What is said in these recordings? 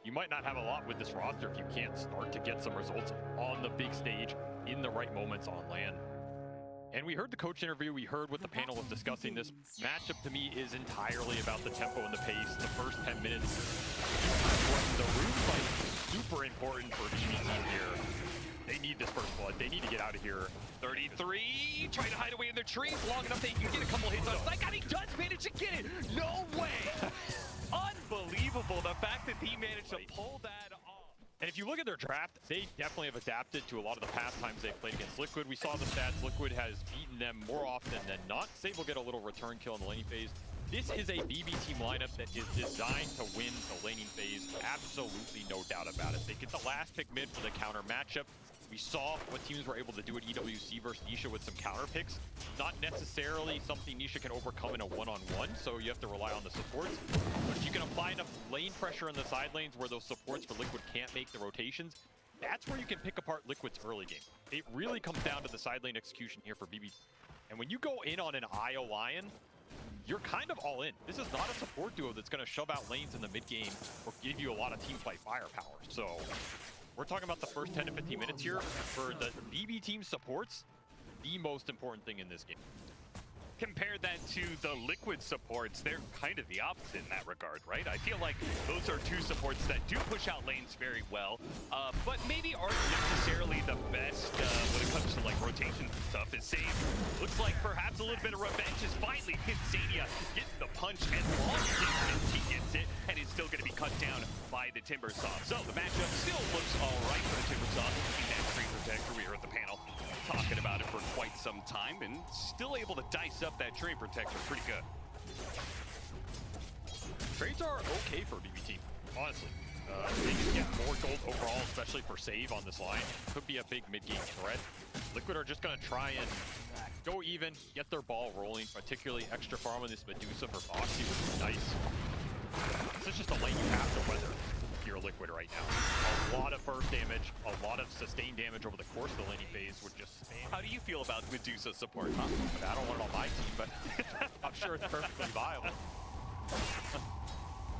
you might not have a lot with this roster if you can't start to get some results on the big stage in the right moments on LAN. And we heard the coach interview, we heard what the panel was discussing. This matchup to me is entirely about the tempo and the pace. The first 10 minutes, the room fight is super important for BB team here. They need this first blood. They need to get out of here. 33, trying to hide away in the trees long enough that you can get a couple hits on Psych, and he does manage to get it. No way! Unbelievable, the fact that he managed to pull that off. And if you look at their draft, they definitely have adapted to a lot of the past times they've played against Liquid. We saw the stats. Liquid has beaten them more often than not. Save will get a little return kill in the laning phase. This is a BB team lineup that is designed to win the laning phase. Absolutely no doubt about it. They get the last pick mid for the counter matchup. We saw what teams were able to do at EWC versus Nisha with some counter picks. Not necessarily something Nisha can overcome in a one-on-one, so you have to rely on the supports. But if you can apply enough lane pressure in the side lanes where those supports for Liquid can't make the rotations, that's where you can pick apart Liquid's early game. It really comes down to the side lane execution here for BB. And when you go in on an IO Lion, you're kind of all in. This is not a support duo that's going to shove out lanes in the mid game or give you a lot of team fight firepower. So we're talking about the first 10 to 15 minutes here. For the BB team supports, the most important thing in this game. Compare that to the Liquid supports, they're kind of the opposite in that regard, right? I feel like those are two supports that do push out lanes very well, but maybe aren't necessarily the best when it comes to like rotations and stuff. As Save looks like perhaps a little bit of revenge is finally Insania gets the punch and long distance he gets it, and is still going to be cut down by the Timbersaw. So the matchup still looks all right for the Timbersaw in that screen protector. We heard the panel talking about it for quite some time, and still able to dice up that train protector pretty good. Trades are okay for BB team, honestly. They can get more gold overall, especially for Save on this line. Could be a big mid-game threat. Liquid are just going to try and go even, get their ball rolling, particularly extra farm on this Medusa for Foxy, which is nice. This is just a lane you have to weather if you're Liquid right now. A lot of burst damage, a lot of sustained damage over the course of the laning phase would just spam. How do you feel about Medusa support, huh? I don't want it on my team, but I'm sure it's perfectly viable.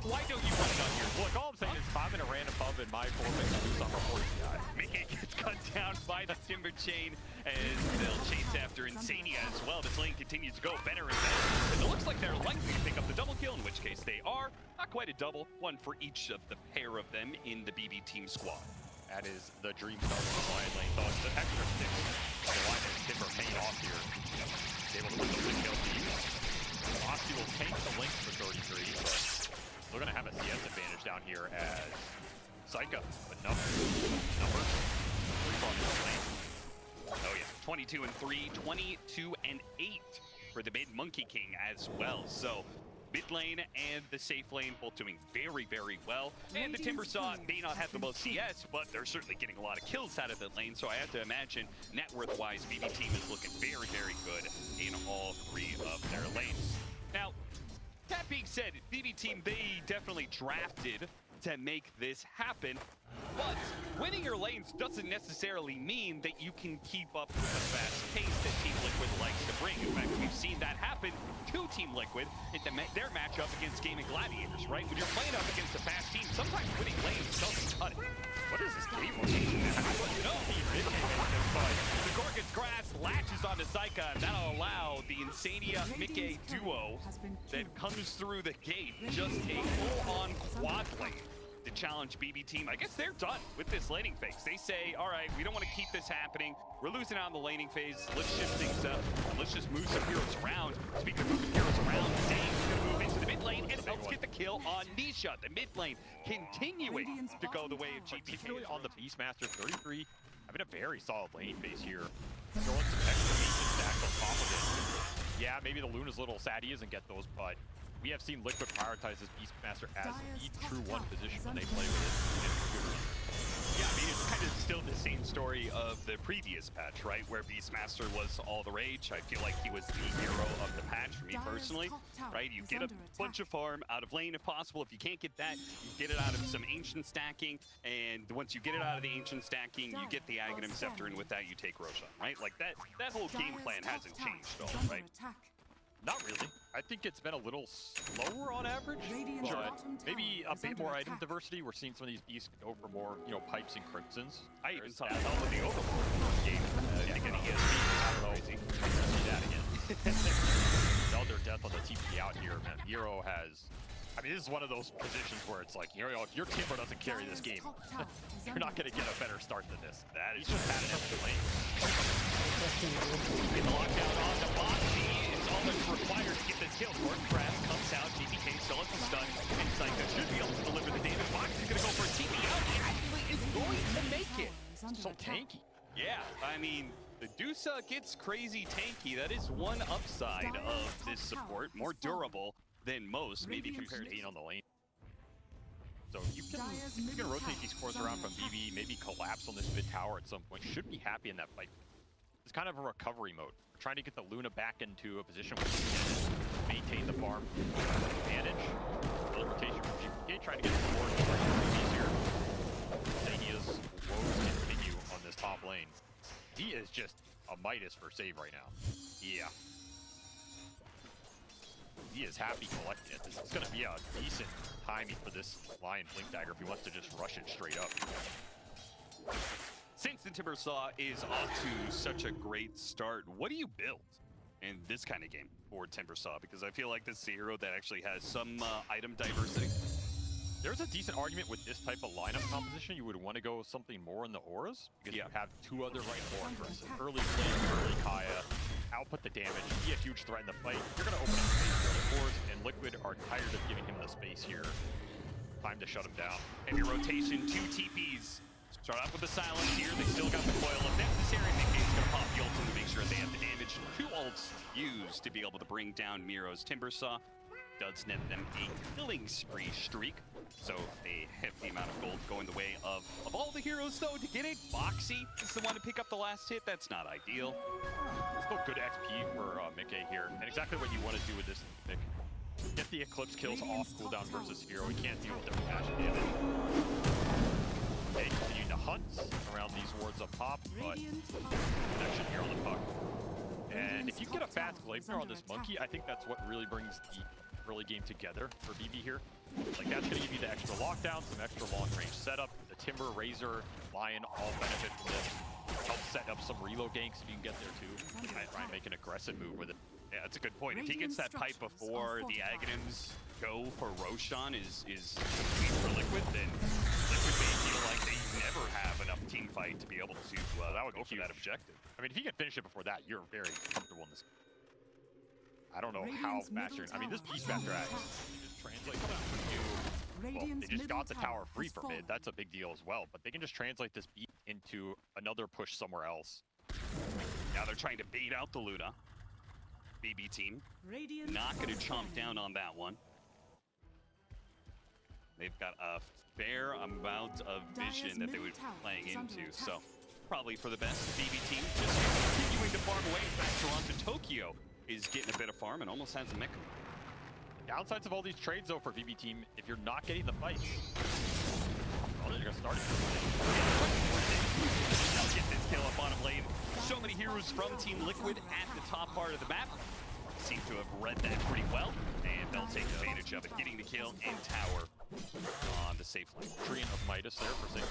Why don't you want it on your? Look, all I'm saying is if I'm in a random pub in my format, I'm reporting that. Mickey gets cut down by the Timber Chain, and they'll chase after Insania as well. This lane continues to go better and better. And it looks like they're likely to pick up the double kill, in which case they are. Not quite a double, one for each of the pair of them in the BB team squad. That is the dream start for the Lion lane. Thought the extra sticks on the Lion and Timber paying off here. Able to put those big kills to use. Foxy will take the link for 33, but we're going to have a CS advantage down here as Psycho, but numbers. Oh yeah, 22 and 3, 22 and 8 for the mid Monkey King as well. So mid lane and the safe lane both doing very, very well. And the Timbersaw may not have the most CS, but they're certainly getting a lot of kills out of the lane. So I have to imagine net worth wise, BB team is looking very, very good in all three of their lanes. Now, that being said, BB team, they definitely drafted to make this happen, but winning your lanes doesn't necessarily mean that you can keep up with the fast pace that Team Liquid likes to bring. In fact, we've seen that happen to Team Liquid in their matchup against Gaming Gladiators, right? When you're playing up against a fast team, sometimes winning lanes doesn't cut it. What is this game rotation? I don't know. The Gorgon's Grass latches onto Psyka, and that'll allow the Insania Mickey duo that comes through the gate, just a full-on quad lane to challenge BB team. I guess they're done with this laning phase. They say, all right, we don't want to keep this happening. We're losing out on the laning phase. Let's shift things up. Let's just move some heroes around. Speaking of moving heroes around, Zane's going to move into the mid lane and helps get the kill on Nisha. The mid lane continuing to go the way of GP. Particularly on the Beastmaster 33, having a very solid laning phase here. Throwing some extra ancient stacks on top of it. Yeah, maybe the Luna's a little sad he doesn't get those, but we have seen Liquid prioritize this Beastmaster as the true one position when they play with it. Yeah, I mean, it's kind of still the same story of the previous patch, right? Where Beastmaster was all the rage. I feel like he was the hero of the patch for me personally, right? You get a bunch of farm out of lane if possible. If you can't get that, you get it out of some ancient stacking. And once you get it out of the ancient stacking, you get the Aghanim Scepter, and with that, you take Roshan, right? Like that whole game plan hasn't changed, though, right? Not really. I think it's been a little slower on average, Radiant's but bottom tower maybe a is bit under more item attack. diversity. We're seeing some of these beasts go for more, you know, pipes and crimsons. I even There's saw that. that with the Overlord game. Thinking he has I don't know. See that again. Another death on the TP out here, man. Hero has... I mean, this is one of those positions where it's like, you know, if your Timber doesn't carry this game, you're not going to get a better start than this. That is He's just had an empty lane. the lockdown on the Boxy is all that's required to get this kill. Lord Crash comes out, GPK still at the stun, and Psycho should be able to deliver the damage. Boxy's gonna go for a TP out. He actually is going to make it. So tanky. Yeah, I mean, the Dusa gets crazy tanky. That is one upside of this support. More durable than most, maybe compared to Being on the lane. So you can rotate these cores around from BB, maybe collapse on this mid tower at some point. Should be happy in that fight. It's kind of a recovery mode. We're trying to get the Luna back into a position where we can maintain the farm advantage. Early rotation from GPK, trying to get the board easier. Zania's woes continue on this top lane. He is just a Midas for save right now. Yeah. He is happy collecting it. This is going to be a decent timing for this Lion Blink Dagger if he wants to just rush it straight up. Since the Timbersaw is off to such a great start, what do you build in this kind of game for Timbersaw? Because I feel like this is a hero that actually has some item diversity. There's a decent argument with this type of lineup composition. You would want to go with something more in the auras because you have two other right more aggressive. Early Flame, early Kaya, output the damage, be a huge threat in the fight. You're going to open up space for the cores, and Liquid are tired of giving him the space here. Time to shut him down. Heavy rotation, 2 TPs. Start off with the silence here. They still got the coil if necessary. Mickey's gonna pop the ult to make sure they have the damage. 2 ults used to be able to bring down Miro's Timbersaw. Does net them a killing spree streak. So a hefty amount of gold going the way of all the heroes though to get it. Boxy is the one to pick up the last hit. That's not ideal. Still good XP for Mickey here, and exactly what you want to do with this pick. Get the Eclipse kills off cooldown versus hero. He can't deal with their passion damage. They continue to hunt around these wards up top, but connection here on the puck. And if you get a fast Gleipnir on this monkey, I think that's what really brings the early game together for BB here. Like, that's going to give you the extra lockdown, some extra long-range setup. The Timber, Razor, Lion all benefit from this. Help set up some reload ganks if you can get there too. Try and make an aggressive move with it. Yeah, that's a good point. If he gets that pipe before the Aghanims go for Roshan is complete for Liquid, then Liquid may feel like they never have enough team fight to be able to that would go be for that objective. I mean, if you can finish it before that, you're very comfortable in this. I don't know how master. I mean, this Beast Master just translate that to. Well, they just got the tower free for mid. That's a big deal as well. But they can just translate this beat into another push somewhere else. Now they're trying to bait out the Luna. BB team not going to chomp down on that one. They've got a fair amount of vision that they would be playing into, so probably for the best. BB team just continuing to farm away. In fact, Toronto Tokyo is getting a bit of farm and almost has a mech. Downsides of all these trades, though, for BB team, if you're not getting the fights, well, they're going to start it. They'll get this kill up bottom lane. So many heroes from Team Liquid at the top part of the map. Seem to have read that pretty well, and they'll take advantage of it, getting the kill in tower on the safe lane. Treant of Midas there for safe.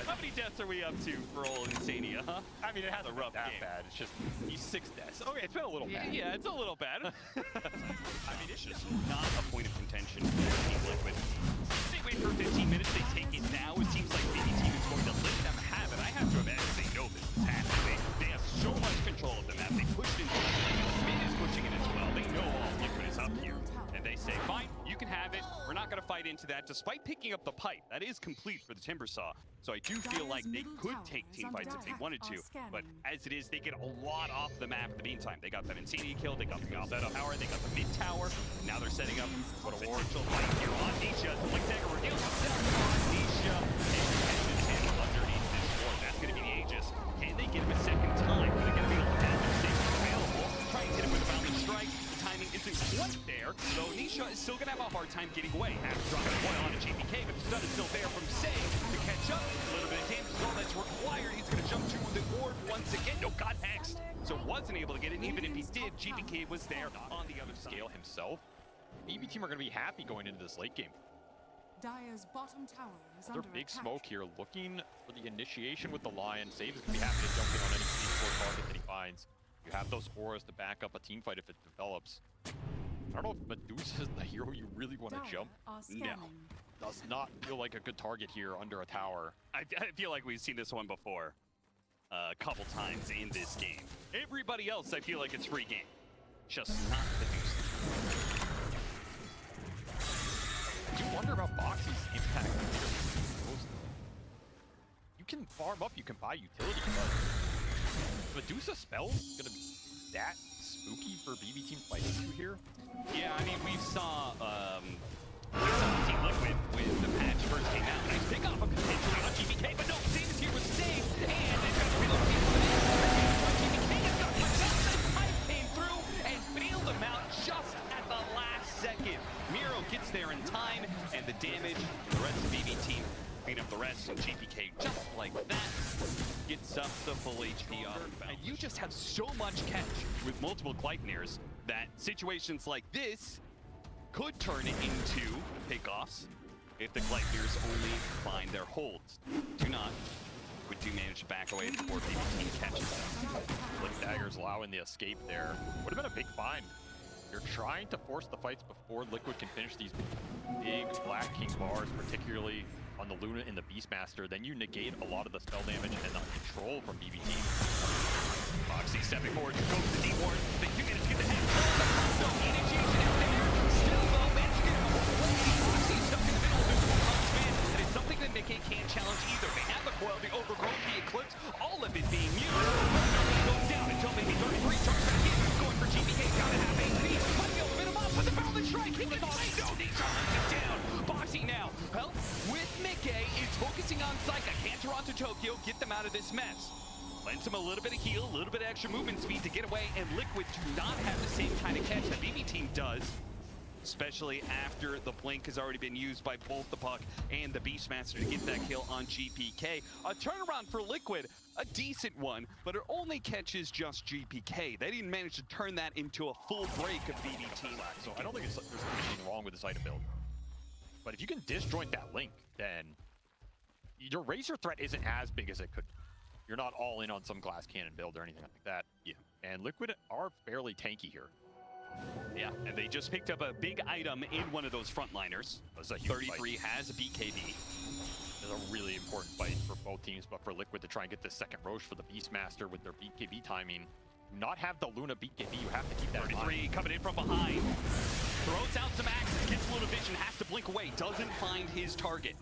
How many deaths are we up to for old Insania, huh? I mean, it hasn't rough been that game. bad. It's just, he's 6 deaths. Okay, it's been a little bad. Yeah, it's a little bad. I mean, it's just not a point of contention for Team Liquid. They wait for 15 minutes, they take it now. It seems like BB Team is going to let them have it. I have to imagine they know this is happening. They have so much control of the map. They pushed into the lane. Mid is pushing it as well. They know all Liquid is up here. And they say, fine, you can have it. We're not going to fight into that, despite picking up the pipe. That is complete for the Timbersaw. So I do feel like they could take team fights if they wanted to. But as it is, they get a lot off the map in the meantime. They got that Insania kill, they got the setup tower, they got the mid tower. Now they're setting up what a potential fight here on Nisha. The Blink Dagger reveals itself on Nisha. And him underneath this ward. That's going to be the Aegis. Can they get him a second time? Are they going to be able to have him safe available? Try and hit him with a Bounding Strike. The timing isn't quite there. So Nisha is still going to have a hard time time getting away. After dropping one on a GPK, but the stun is still there from Say to catch up. A little bit of damage is all that's required. He's going to jump to the board once again. No, got hexed. So wasn't able to get it. Even if he did, GPK was there on the other side. Scale himself. BB team are going to be happy going into this late game. Dire's bottom tower is Another under big attack. smoke here, looking for the initiation with the Lion. Save is going to be happy to jump in on any C4 target that he finds. You have those auras to back up a team fight if it develops. I don't know if Medusa is the hero you really want to jump. No. Does not feel like a good target here under a tower. I feel like we've seen this one before a couple times in this game. Everybody else, I feel like it's free game. Just not Medusa. I do wonder about Boxy's impact. You can farm up, you can buy utility, but Medusa spell's gonna be that spooky for BB team fighting through here. Yeah, I mean, we saw Team Liquid when the patch first came out. Nice pick off potentially on GBK, but no, Save is here with Save, and they've got to reload people. GBK has got much else. That pipe came through and bailed them out just at the last second. Miro gets there in time, and the damage, the rest of the BB team clean up the rest, and GPK just like that gets up the full HP off. And you just have so much catch with multiple Gleipnirs that situations like this could turn into pickoffs if the Gleipnirs only find their holds. Do not. We do manage to back away before BB team catches them. Blink Daggers allowing the escape there. Would have been a big find. You're trying to force the fights before Liquid can finish these big Black King bars, particularly on the Luna and the Beastmaster. Then you negate a lot of the spell damage and the control from BB team. Foxy stepping forward, goes to D-Ward. They do manage to get the head. No initiation out there. Still though, managed to get him away. Foxy stuck in the middle of this man. And it's something that Nikkei can't challenge either. They have the coil, the overgrowth, the eclipse, all of it being used. Nobody goes down until maybe 33. Charge back in. Going for GPK. Gotta have AP. Might be able to fit him up with the barrel and strike. He can find no need to hunt him down. Boxy now. Help with Nikkei is focusing on Psycha. Can't Toronto Tokyo get them out of this mess. Lends him a little bit of heal, a little bit of extra movement speed to get away, and Liquid do not have the same kind of catch that BB team does, especially after the blink has already been used by both the Puck and the Beastmaster to get that kill on GPK. A turnaround for Liquid, a decent one, but it only catches just GPK. They didn't manage to turn that into a full break of BB team. So I don't think there's anything wrong with this item build. But if you can disjoint that link, then your Razor threat isn't as big as it could be. You're not all in on some glass cannon build or anything like that. Yeah. And Liquid are fairly tanky here. Yeah, and they just picked up a big item in one of those frontliners. 33 has a BKB. It's a really important fight for both teams, but for Liquid to try and get this second Roche for the Beastmaster with their BKB timing. Not have the Luna BKB, you have to keep that in mind. 33 coming in from behind. Throws out some axes, gets Luna vision, has to blink away, doesn't find his target.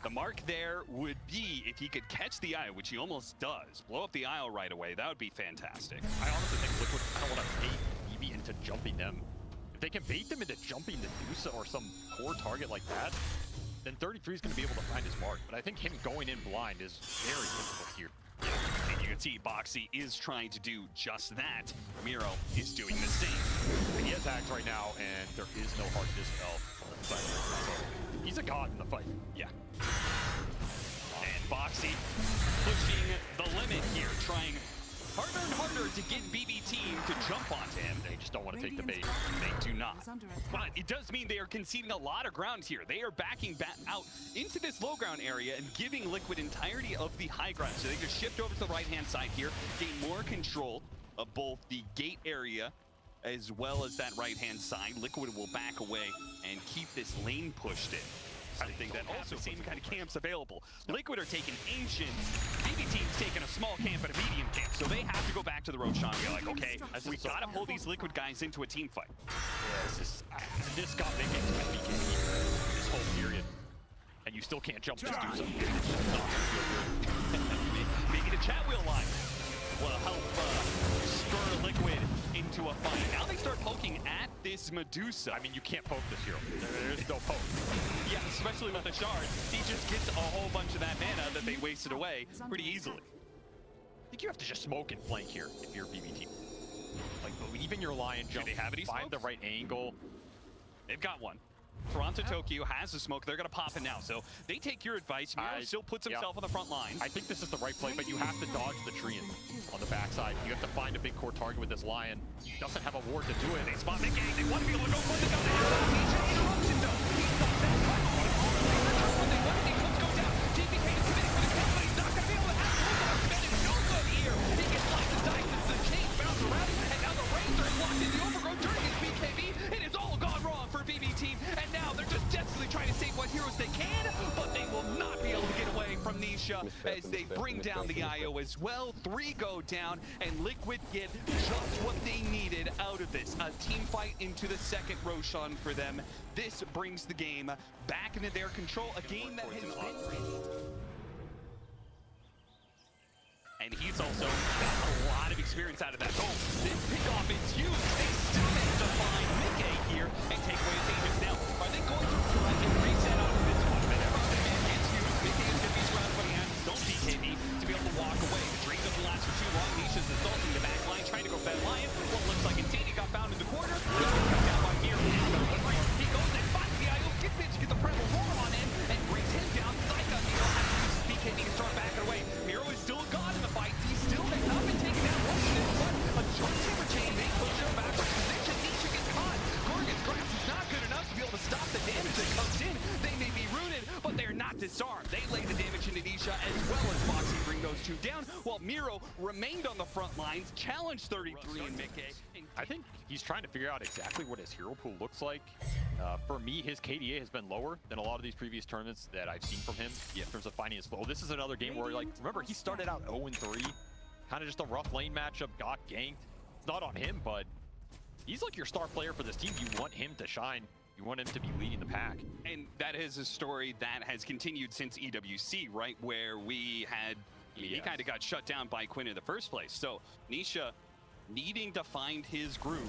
The mark there would be if he could catch the eye, which he almost does. Blow up the aisle right away, that would be fantastic. I honestly think Liquid kind of want to bait BB into jumping them. If they can bait them into jumping Medusa or some core target like that, then 33 is going to be able to find his mark. But I think him going in blind is very difficult here. Yeah, and you can see Boxy is trying to do just that. Miro is doing the same. And he has Axe right now, and there is no hard dispel on the side. So he's a god in the fight. Yeah. And Boxy pushing the limit here, trying harder and harder to get BB team to jump onto him. They just don't want to take the bait. They do not. But it does mean they are conceding a lot of ground here. They are backing back out into this low ground area and giving Liquid entirety of the high ground. So they can shift over to the right-hand side here, gain more control of both the gate area as well as that right-hand side. Liquid will back away and keep this lane pushed in. I think that also same kind of camps available. Liquid are taking Ancients, BB team's taking a small camp and a medium camp, so they have to go back to the Roshan and be like, okay, we gotta pull these Liquid guys into a team fight. Yeah, this got big into the BKB this whole period, and you still can't jump this dude. So it's just not gonna feel good. Maybe the chat wheel line will help spur Liquid into a fight. Now they start poking at this Medusa. I mean, you can't poke this hero. There's no poke. Yeah, especially with the shard. He just gets a whole bunch of that mana that they wasted away pretty easily. I think you have to just smoke and flank here if you're BB team. Like, even your Lion jump, they have any find smokes? the right angle. They've got one. Toronto Tokyo has the smoke. They're going to pop it now. So they take your advice. Miro still puts himself on the front line. I think this is the right play, but you have to dodge the Treant on the backside. You have to find a big core target with this Lion. He doesn't have a ward to do it. They spot Nick. They want to be able to go for the gun. Interruption though. He's got that fight. When they want it, comes go down. GPK is committing for the kill, but he's not going to be able to have the movement. It's no good here. He gets locked and dice as the chain bounce around, and now the Razor is locked in the overgrowth during his BKB. It has all gone wrong for BB Team, and now they're just desperately trying to save what heroes they can, but they will not be able to get away from Nisha as they bring down the IO as well. 3 go down, and Liquid get just what they needed out of this. A team fight into the second Roshan for them. This brings the game back into their control, a game that has been... And he's also got a lot of experience out of that. Oh, this pickoff is huge. They still manage to find Mickey here and take away his Aegis. Now, are they going to try and reset out of this one? Whenever the man gets huge, Mickey is going to be surrounded, but he has his own BKB to be able to walk away. The Drake doesn't last for too long. Nisha's assaulting the back line, trying to go for that Lion. What looks like Insane got found in the corner. He gets cut down by Miro. He goes and finds the IO. Gets to get the Primal Roar on in and brings him down. Psycho Miro has to use his BKB to start backing away. Miro is still a god in the fight. He still has not been taken down. But a joint timber chain, they push him backwards position. Nisha gets caught. Gorgon's Grasp is not good enough to be able to stop the damage that comes in. They may be rooted, but they're not disarmed. They lay the damage into Nisha as well as Foxy bring those two down, while Miro remained on the front lines, challenged 33 and Mickey. I think he's trying to figure out exactly what his hero pool looks like. For me, his KDA has been lower than a lot of these previous tournaments that I've seen from him in terms of finding his flow. This is another game where, like, remember, he started out 0-3, kind of just a rough lane matchup, got ganked. It's not on him, but he's like your star player for this team. You want him to shine. You want him to be leading the pack. And that is a story that has continued since EWC, right? Where we had, he kind of got shut down by Quinn in the first place. So Nisha needing to find his groove.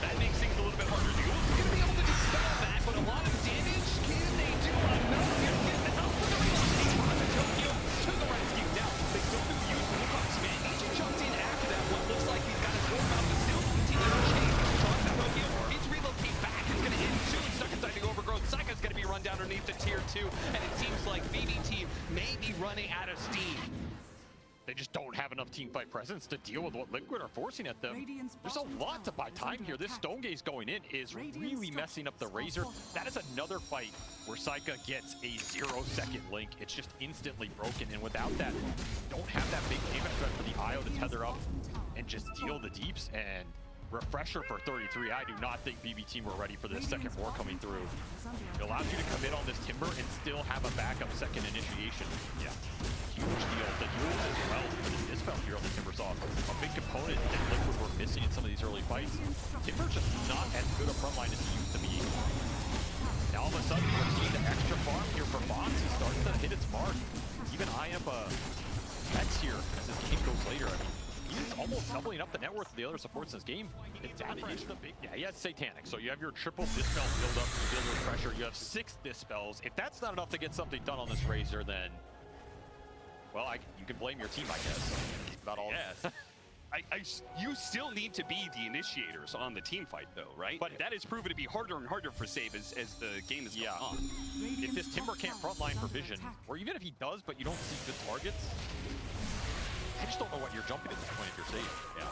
That makes things a little bit harder to do. He's going to be able to dispel that, but a lot of damage. Can they do enough here to get the help for the reload? Toronto Tokyo to the rescue. Now, they still do use the Fox man. Each jumps in after that. What looks like he's got his warm out, but still continue to chase. Toronto Tokyo, his relocate back is going to end soon. Stuck inside the overgrowth. Psycho's going to be run down underneath the tier 2, and it seems like BB Team may be running out of steam. They just don't have enough teamfight presence to deal with what Liquid are forcing at them. There's a lot to buy time here. This Stone Gaze going in is really messing up the Razor. That is another fight where Psycha gets a 0-second link. It's just instantly broken, and without that, you don't have that big damage threat for the IO to tether up and just deal the deeps. And refresher for 33. I do not think BB Team were ready for this second war coming through. It allows you to commit on this Timber and still have a backup second initiation. Yeah, huge deal. The duels as well for the Dispel here on the Timber Saw. A big component that Liquid were missing in some of these early fights. Timber's just not as good a frontline as he used to be. Now all of a sudden we're seeing the extra farm here for Fox. He starts to hit its mark. Even IMP X here as this game goes later. I mean, he's almost doubling up the net worth of the other supports in this game. It's down to the big. Yeah, he has Satanic. So you have your triple Dispel build up to deal with pressure. You have 6 Dispels. If that's not enough to get something done on this Razor, then, well, you can blame your team, I guess. About all. Yes. You still need to be the initiators on the team fight, though, right? But that has proven to be harder and harder for Save as the game is going on. If this Timber can't frontline for vision, or even if he does, but you don't see good targets, I just don't know what you're jumping at this point if you're safe. Yeah.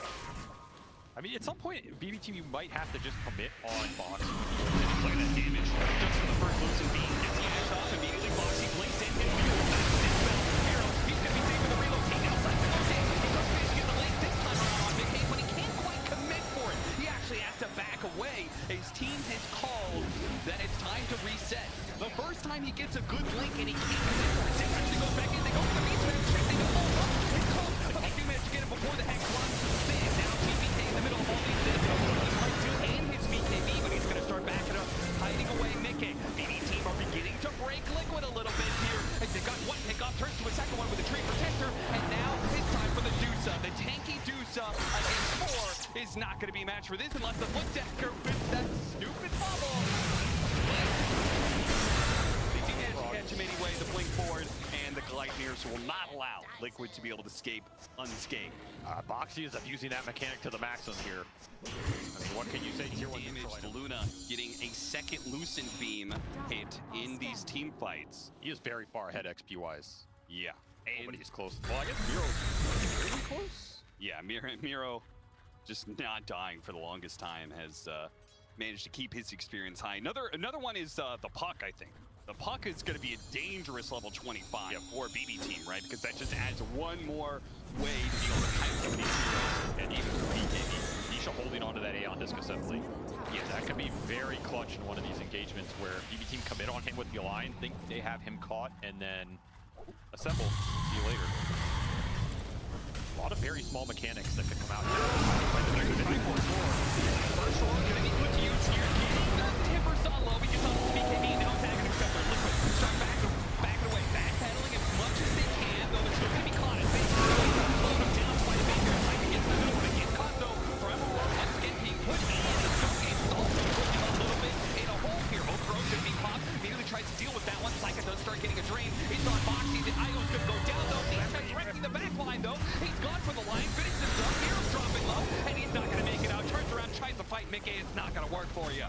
I mean, at some point, BB Team, you might have to just commit on Fox. Play that damage. Just for the first Lucid beam. Gets the edge off immediately. Foxy blinks in. He's going to be safe with the reload. Now Psycho goes in. He does manage to get the link this time around on Mickey, but he can't quite commit for it. He actually has to back away. His team has called that it's time to reset. The first time he gets a good link and he can't commit for it. Sim actually goes back in. They go for the beast man. They don't hold up. It's close, but they do manage to get him before the Hex runs. And now TBK in the middle of all these things. He's right to and his BKB, but he's going to start backing up, hiding away Mickey. BB Team are beginning to break Liquid a little bit here. They got one pickoff, turns to a second one with a tree protector, and now it's time for the Dusa. The tanky Dusa against 4 is not going to be matched for this unless the foot decker with that stupid bubble. They do manage to catch him anyway, the blink forward, and and the Gleipnirs will not allow Liquid to be able to escape unscathed. Boxy is abusing that mechanic to the maximum here. I mean, what can you say? Tier 1 neutral Damage item. Luna getting a second Lucent Beam hit in these team fights. He is very far ahead XP-wise. Yeah. And Nobody's close. Well, I guess Miro's really close? yeah, Miro just not dying for the longest time has managed to keep his experience high. Another one is the Puck, I think. The Puck is going to be a dangerous level 25 for BB team, right? Because that just adds one more way to be able to kite these heroes. And even for BKB, Nisha holding onto that Aeon Disc Assembly. Yeah, that could be very clutch in one of these engagements where BB team commit on him with the line, think they have him caught, and then assemble. See you later. A lot of very small mechanics that could come out here. First roll going to be put to use here. The Timber saw low because of BKB now tagging Acceptor. Liquid start backing away, backpedaling as much as they can, though they're still going to be caught. As they slow them down quite a bit here. Trying to get to the middle, but get caught though. Forever once again being pushed in. The Stone Game is also putting a little bit in a hole here. Okro should be caught. Immediately tries to deal with that one. Psycho does start getting a drain. It's on Boxy. The Io's going to go down though. He's wrecking the back line though. He's gone for the line. Finishes himself. Hero's dropping low. And he's not going to make it out. Turns around, tries to fight Mickey. It's not going to work for you.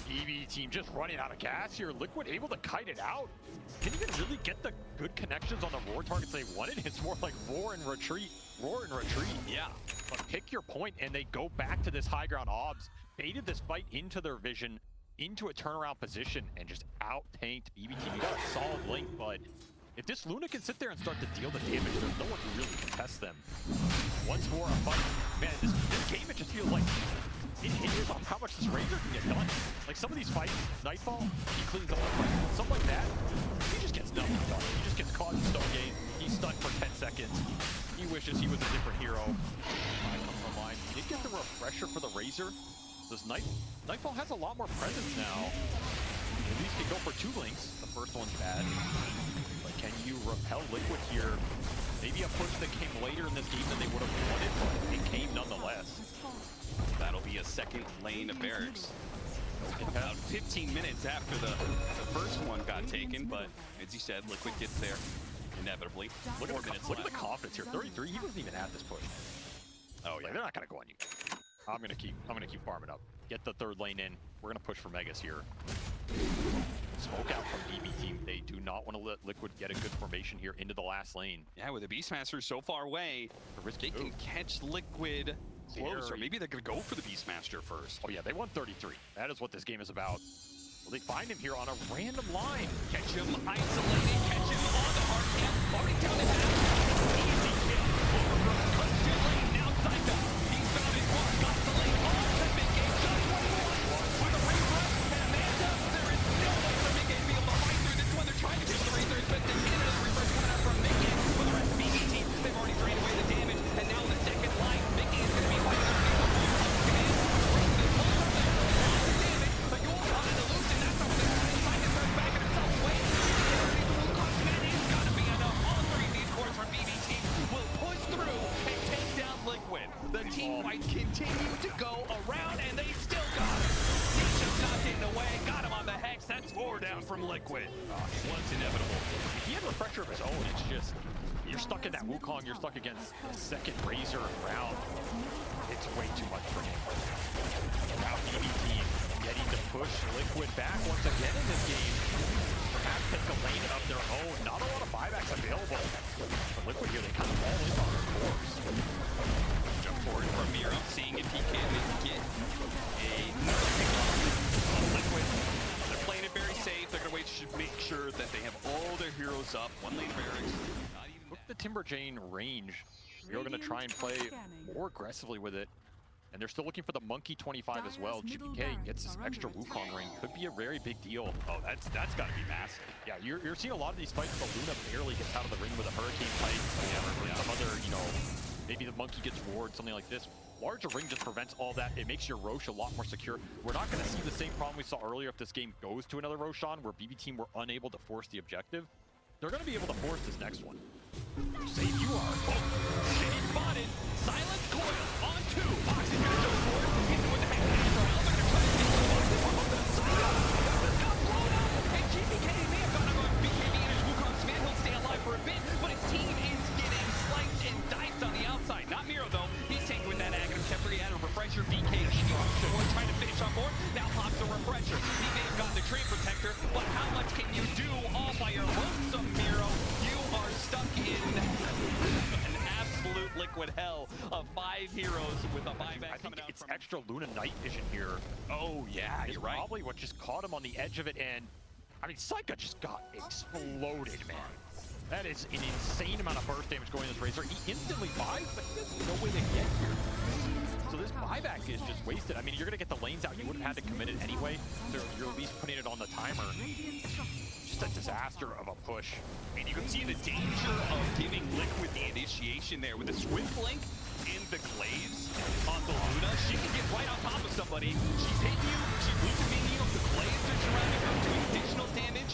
EV team just running out of gas here. Liquid able to kite it out. Can even really get the good connections on the roar targets they wanted? It's more like roar and retreat. Roar and retreat. Yeah. But pick your point and they go back to this high ground. Obs baited this fight into their vision, into a turnaround position, and just out-tanked BB team. You got a solid link, but if this Luna can sit there and start to deal the damage, there's no one who really can test them. Once more a fight. Man, this game, it just feels like it hinges on how much this Razor can get done. Like some of these fights, Nightfall, he cleans up the fight. Something like that, he just gets nothing done. He just gets caught in Stone Gate. He's stunned for 10 seconds. He wishes he was a different hero. Comes online. He did get the refresher for the Razor. This Nightfall has a lot more presence now. At least can go for 2 links. The first one's bad. But can you repel Liquid here? Maybe a push that came later in this game than they would have wanted, but it came nonetheless. That'll be a second lane of barracks. About 15 minutes after the first one got taken, but as you said, Liquid gets there inevitably. Look at the confidence here. 33. He wasn't even at this push. Oh yeah, Like, they're not gonna go on you. I'm gonna keep farming up. Get the third lane in. We're gonna push for Megas here. Smoke out from BB team. They do not want to let Liquid get a good formation here into the last lane. yeah. With the Beastmaster so far away, A risky they can move. catch Liquid close, or Very- maybe they're gonna go for the Beastmaster first. Oh yeah, they won 33. That is what this game is about. Well, they find him here on a random line. Catch him isolated, catch him on the hard camp, already down in that. Easy kill. Overgrowth cuts to lane, now Psycho. He's found his mark, got the lane on to mid-game. Shot 21 with a refresh and Amanda. There is no way for mid-game to be able to fight through this one. They're trying to kill the Razor, but the Canada's refresh coming out from mid-game. For the rest of BB team, they've already drained away the damage, and now the second line, mid-game is going to be fighting their people. Command, bring this whole up there. Lots of damage, but you're on an illusion. That's how they're trying to find it. They're backing himself away. That is got to be enough. All 3 of these cores from BB team will push through and take down Liquid. The team fight continues to go around, and they still got it. Nisha's not getting away. Got him on the hex. That's 4 down from Liquid. It was inevitable. He had a refresher of his own. It's just, you're stuck in that Wukong. You're stuck against the second Razor round. It's way too much for him. Now BB team getting to push Liquid back once again in this game. Perhaps take a lane of their own. Not a lot of buybacks available. But Liquid here, they kind of fall in on their cores. Jump forward from Miro, seeing if he can get another pick on Liquid. They're playing it very safe. They're going to make sure that they have all their heroes up. 1 lane barracks. Not even Look at the Timberjane range. We're going to try and play more aggressively with it. And they're still looking for the Monkey 25 as well. GBK gets this extra Wukong ring. Could be a very big deal. Oh, that's got to be massive. Yeah, you're seeing a lot of these fights where Luna barely gets out of the ring with a Hurricane fight. Or some other, maybe the Monkey gets ward, something like this. Larger ring just prevents all that. It makes your Rosh a lot more secure. We're not going to see the same problem we saw earlier if this game goes to another Roshan, where BB team were unable to force the objective. They're going to be able to force this next one. Save you are. Oh, Shady spotted. Silent coil on 2. Boxing gonna go for it. He's with the head after Alba gonna try to get the box from the side. Got blown up. And GBK may have gotten him on BKB and his Wukong command. He'll on board. Now pops the refresher. He may have gotten the tree protector, but how much can you do all by your lonesome, Miro? You are stuck in an absolute liquid hell of 5 heroes with a buyback coming out. It's from extra Luna night vision here. Oh yeah, you're right. Probably what just caught him on the edge of it, and I mean, Saika just got exploded, man. That is an insane amount of burst damage going to this Razor. He instantly buys, but he has no way to get here. So this buyback is just wasted. I mean, you're going to get the lanes out. You would have had to commit it anyway, so you're at least putting it on the timer. Just a disaster of a push. And you can see the danger of giving Liquid the initiation there with the Swift Link and the Glaze on the Luna. She can get right on top of somebody. She's hitting you, she's weakening you. The Glaze are surrounding her, doing additional damage.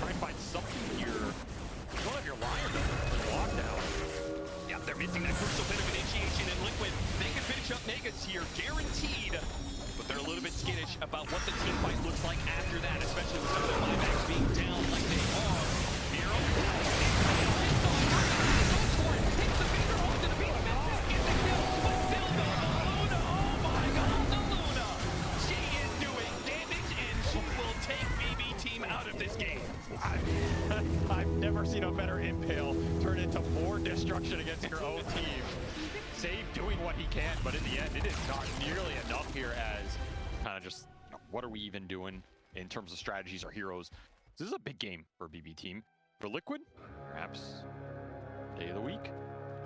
Try and find something here. You don't have your Lion for lockdown. Yeah, they're missing that crucial bit of initiation, and Liquid, they can finish up Megas here, guaranteed. But they're a little bit skittish about what the team fight looks like after that, especially with some of their buybacks being down like they are. Miro, takes the finger off to the beat, misses, gets the kill, but still the Luna, oh my god, the Luna! She is doing damage, and she will take BB Team out of this game. I've never seen a better impale turn into more destruction against your own team. Save doing what he can, but in the end, it is not nearly enough here as kind of just, you know, what are we even doing in terms of strategies or heroes? This is a big game for BB Team. For Liquid, perhaps day of the week.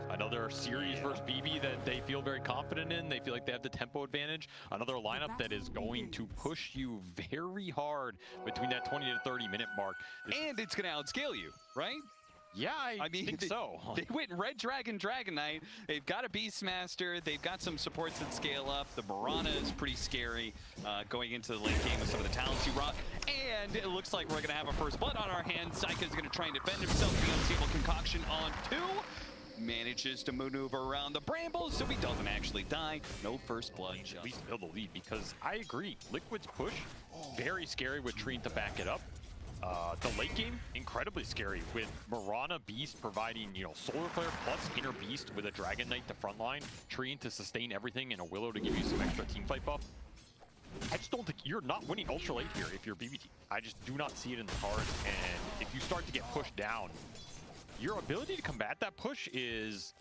Another series versus BB that they feel very confident in. They feel like they have the tempo advantage. Another lineup that is going to push you very hard between that 20 to 30 minute mark. And it's going to outscale you, right? Yeah, I mean, think so. They went Red Dragon, Dragon Knight. They've got a Beastmaster. They've got some supports that scale up. The Mirana is pretty scary going into the late game with some of the talents you rock. And it looks like we're going to have a first blood on our hands. Saika is going to try and defend himself. The Unstable Concoction on 2. Manages to maneuver around the brambles, so he doesn't actually die. No first blood. At least build the lead, because I agree. Liquid's push, very scary with Trine to back it up. The late game, incredibly scary with Mirana Beast providing, you know, Solar Flare plus Inner Beast with a Dragon Knight to frontline, Trine to sustain everything, and a Willow to give you some extra teamfight buff. I just don't think you're not winning Ultra late here if you're BB Team. I just do not see it in the cards, and if you start to get pushed down, your ability to combat that push is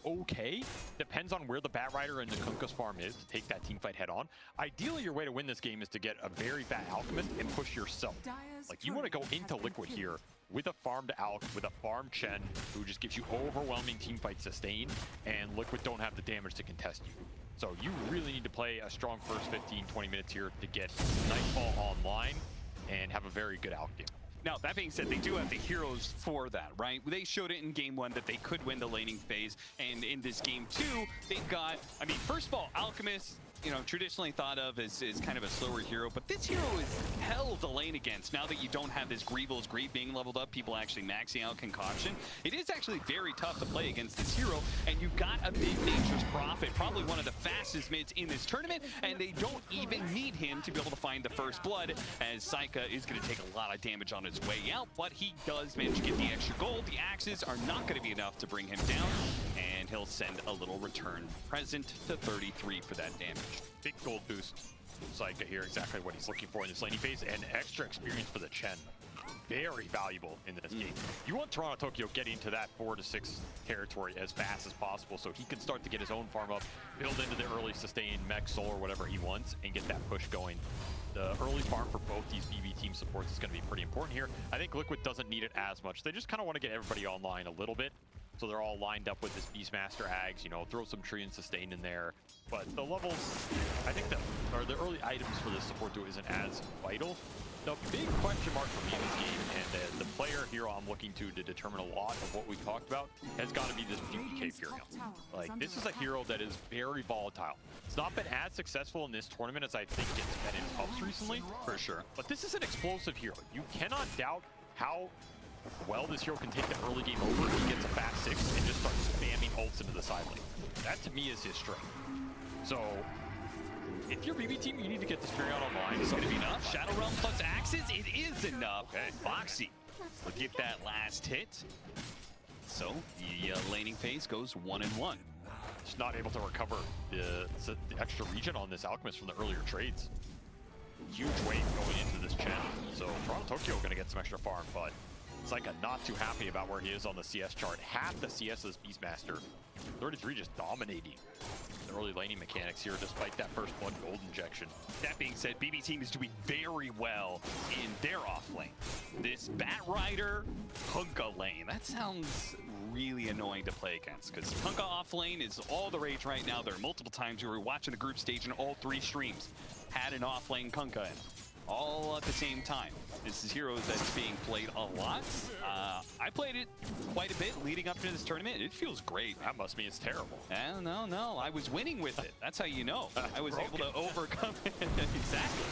okay. Depends on where the Batrider and the Kunkka's farm is to take that team fight head on. Ideally, your way to win this game is to get a very fat Alchemist and push yourself. Like, you want to go into Liquid here with a farmed Alch, with a farmed Chen, who just gives you overwhelming team fight sustain, and Liquid don't have the damage to contest you. So you really need to play a strong first 15, 20 minutes here to get Nightfall online and have a very good Alch game. Now, that being said, they do have the heroes for that, right? They showed it in game 1 that they could win the laning phase, and in this game 2, they've got, I mean, first of all, Alchemist, you know, traditionally thought of as kind of a slower hero, but this hero is hell to lane against. Now that you don't have this Greevil's Greed being leveled up, people actually maxing out Concoction, it is actually very tough to play against this hero, and you've got a big Nature's Prophet, probably one of the fastest mids in this tournament, and they don't even need him to be able to find the first blood, as Saika is going to take a lot of damage on his way out, but he does manage to get the extra gold. The axes are not going to be enough to bring him down, and he'll send a little return present to 33 for that damage. Big gold boost. Saika here, exactly what he's looking for in this laning phase, and extra experience for the Chen. Very valuable in this game. You want Toronto Tokyo getting into that 4 to 6 territory as fast as possible so he can start to get his own farm up, build into the early sustain, mech, soul, or whatever he wants, and get that push going. The early farm for both these BB Team supports is going to be pretty important here. I think Liquid doesn't need it as much. They just kind of want to get everybody online a little bit. So they're all lined up with this Beastmaster Ags, you know, throw some tree and sustain in there. But the levels, I think the early items for this support duo isn't as vital. The big question mark for me in this game, and the player hero I'm looking to determine a lot of what we talked about, has got to be this PPK Furio. Like, this is a hero that is very volatile. It's not been as successful in this tournament as I think it's been in pubs recently, for sure. But this is an explosive hero. You cannot doubt how well this hero can take the early game over if he gets a fast 6 and just starts spamming ults into the side lane. That to me is his strength. So if you're BB Team, you need to get this Furion online. Is it going to be enough? Shadow Realm plus Axes? It is enough. Okay. Foxy will get that last hit. So the laning phase goes 1-1. Just not able to recover the extra region on this Alchemist from the earlier trades. Huge weight going into this channel. So Toronto Tokyo going to get some extra farm, but Psyka not too happy about where he is on the CS chart. Half the CS is Beastmaster. 33 just dominating the early laning mechanics here despite that first blood gold injection. That being said, BB team is doing very well in their off lane. This Bat Rider Punka lane, that sounds really annoying to play against because Punka off lane is all the rage right now. There are multiple times we were watching the group stage and all 3 streams had an off lane Punka in, all at the same time. This is hero that's being played a lot. I played it quite a bit leading up to this tournament. It feels great. That must mean it's terrible. No. I was winning with it. That's how you know. I was able to overcome it. Exactly.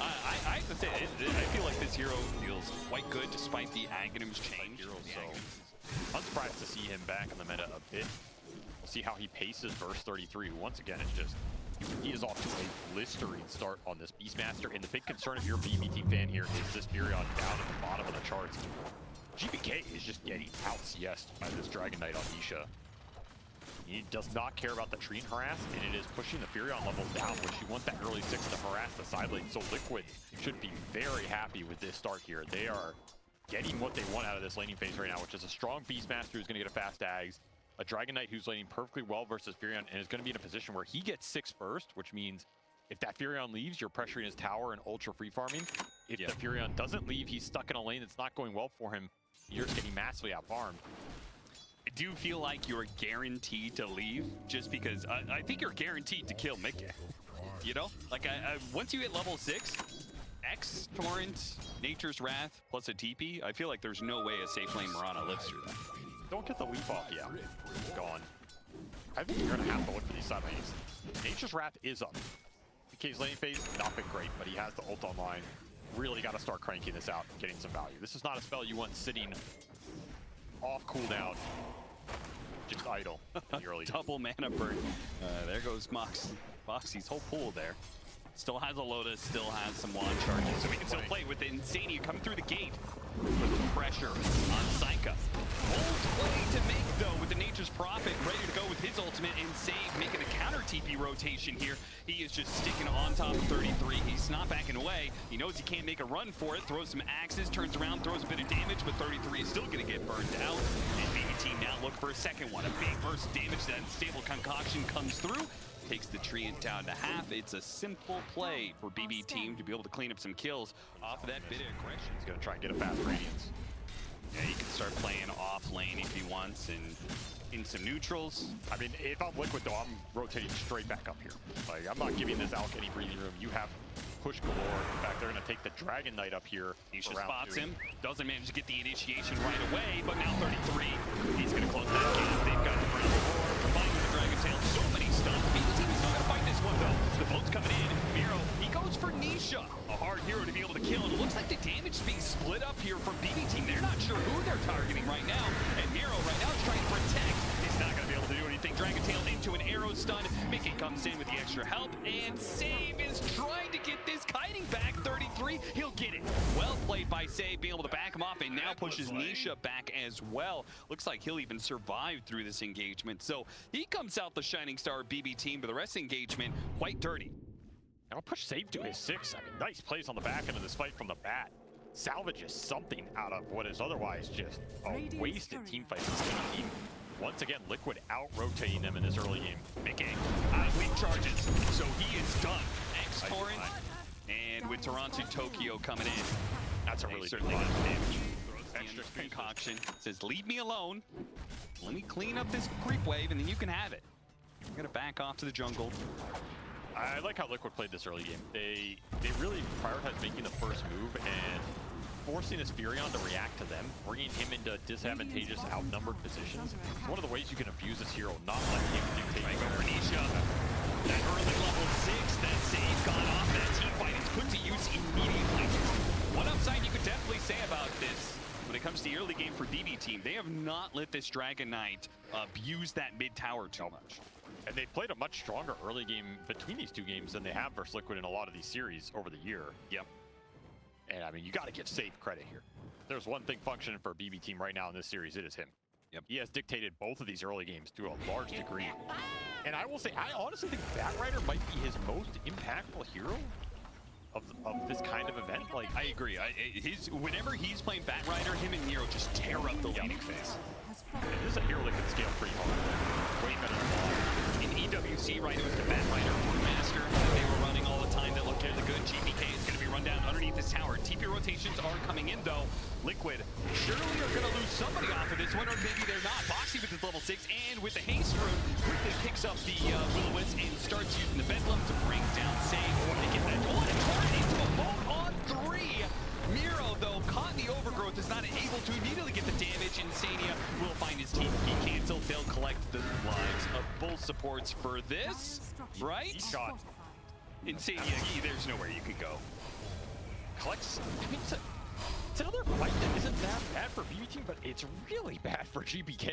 I have to say, I feel like this hero feels quite good despite the Aghanim's change. So unsurprised to see him back in the meta a bit. We'll see how he paces verse 33. Once again, it's just he is off to a blistering start on this Beastmaster, and the big concern if you're a BBT fan here is this Furion down at the bottom of the charts. GBK is just getting out CS'd by this Dragon Knight on Nisha. He does not care about the Trine harass, and it is pushing the Furion levels down, which you want that early 6 to harass the side lane. So Liquid should be very happy with this start here. They are getting what they want out of this laning phase right now, which is a strong Beastmaster who's going to get a fast Ags, a Dragon Knight who's laning perfectly well versus Furion, and is going to be in a position where he gets 6 first, which means if that Furion leaves, you're pressuring his tower and ultra free farming. If the Furion doesn't leave, he's stuck in a lane that's not going well for him. You're just getting massively out-farmed. I do feel like you're guaranteed to leave just because I think you're guaranteed to kill Mickey. You know? Like, once you hit level 6, X, Torrent, Nature's Wrath, plus a TP, I feel like there's no way a safe lane Mirana lives through that. Don't get the leap off yet. Gone. I think you're going to have to look for these side lanes. Nature's Wrath is up. DK's laning phase, not been great, but he has the ult online. Really got to start cranking this out and getting some value. This is not a spell you want sitting off cooldown, just idle in the early Double mana burn. There goes Moxie's whole pool there. Still has a Lotus, still has some wand charges, so we can still play with Insania coming through the gate. Put the pressure on Psyka. Bold play to make, though, with the Nature's Prophet ready to go with his ultimate and save, making a counter TP rotation here. He is just sticking on top of 33. He's not backing away. He knows he can't make a run for it. Throws some axes, turns around, throws a bit of damage, but 33 is still going to get burned out. And BB team now look for a second one. A big burst of damage, that stable concoction comes through. Takes the Treant down to half. It's a simple play for BB team to be able to clean up some kills off of that bit of aggression. He's going to try and get a fast Radiance. Yeah, he can start playing off lane if he wants and in some neutrals. I mean, if I'm Liquid though, I'm rotating straight back up here. Like, I'm not giving this Alk any breathing room. You have push galore. In fact, they're going to take the Dragon Knight up here. Nisha spots him, doesn't manage to get the initiation right away, but now 33. He's going to close that gap. They've got the Brown Roar combined with the Dragon Tail. So many stuns. BB team is not going to fight this one though. The boat's coming in. Miro, he goes for Nisha. A hard hero to be able to kill. And it looks like the damage is being split up here from BB team. They're not sure who they're targeting right now. And Miro right now is trying to protect. He's not going to be able to do anything. Dragon Tail into an arrow stun. Mickey comes in with the extra help. And Save is trying to get this kiting back. 33. He'll get it. Well played by Save, being able to back him off. And now pushes Nisha back as well. Looks like he'll even survive through this engagement. So he comes out the shining star BB team, but the rest of the engagement quite dirty. And I'll push Save to his 6. I mean, nice plays on the back end of this fight from the bat. Salvages something out of what is otherwise just a wasted team fight. Once again, Liquid out-rotating them in this early game. Mickey out of weak charges, so he is done. X-Torrent, and with Toronto Tokyo coming in, that's a really certainly good damage. Extra concoction says, leave me alone. Let me clean up this creep wave, and then you can have it. I'm gonna back off to the jungle. I like how Liquid played this early game. They really prioritized making the first move and forcing this Furion to react to them, bringing him into disadvantageous, outnumbered positions. It's one of the ways you can abuse this hero, not let him dictate. Right, go for Nisha. That early level 6, that save gone off. That team fight is put to use immediately. One upside you could definitely say about this, when it comes to the early game for BB team, they have not let this Dragon Knight abuse that mid tower too much. And they've played a much stronger early game between these two games than they have versus Liquid in a lot of these series over the year. Yep. And I mean, you got to give Safe credit here. There's one thing functioning for a BB team right now in this series, it is him. Yep. He has dictated both of these early games to a large degree. And I will say, I honestly think Batrider might be his most impactful hero of this kind of event. Like, I agree. Whenever he's playing Batrider, him and Nero just tear up the laning phase. this is a hero that can scale pretty hard. Way better than Ball. In EWC, right, it was the Batrider Master that they were running all the time that looked really good. GPK is going to be run down underneath this tower. TP rotations are coming in, though. Liquid surely are going to lose somebody off of this one, or maybe they're not. Boxy with his level 6, and with the haste rune, quickly picks up the Will-O-Wisp and starts using the Bedlam to bring down Save. They get that one and turn into a bolt on 3. Miro, though, caught in the overgrowth, is not able to immediately get the damage. Insania will find his team. He canceled. They'll collect the lives of both supports for this, right? Shot. Insania, there's nowhere you can go. Collects. I mean, it's another fight that isn't that bad for BB Team, but it's really bad for GBK.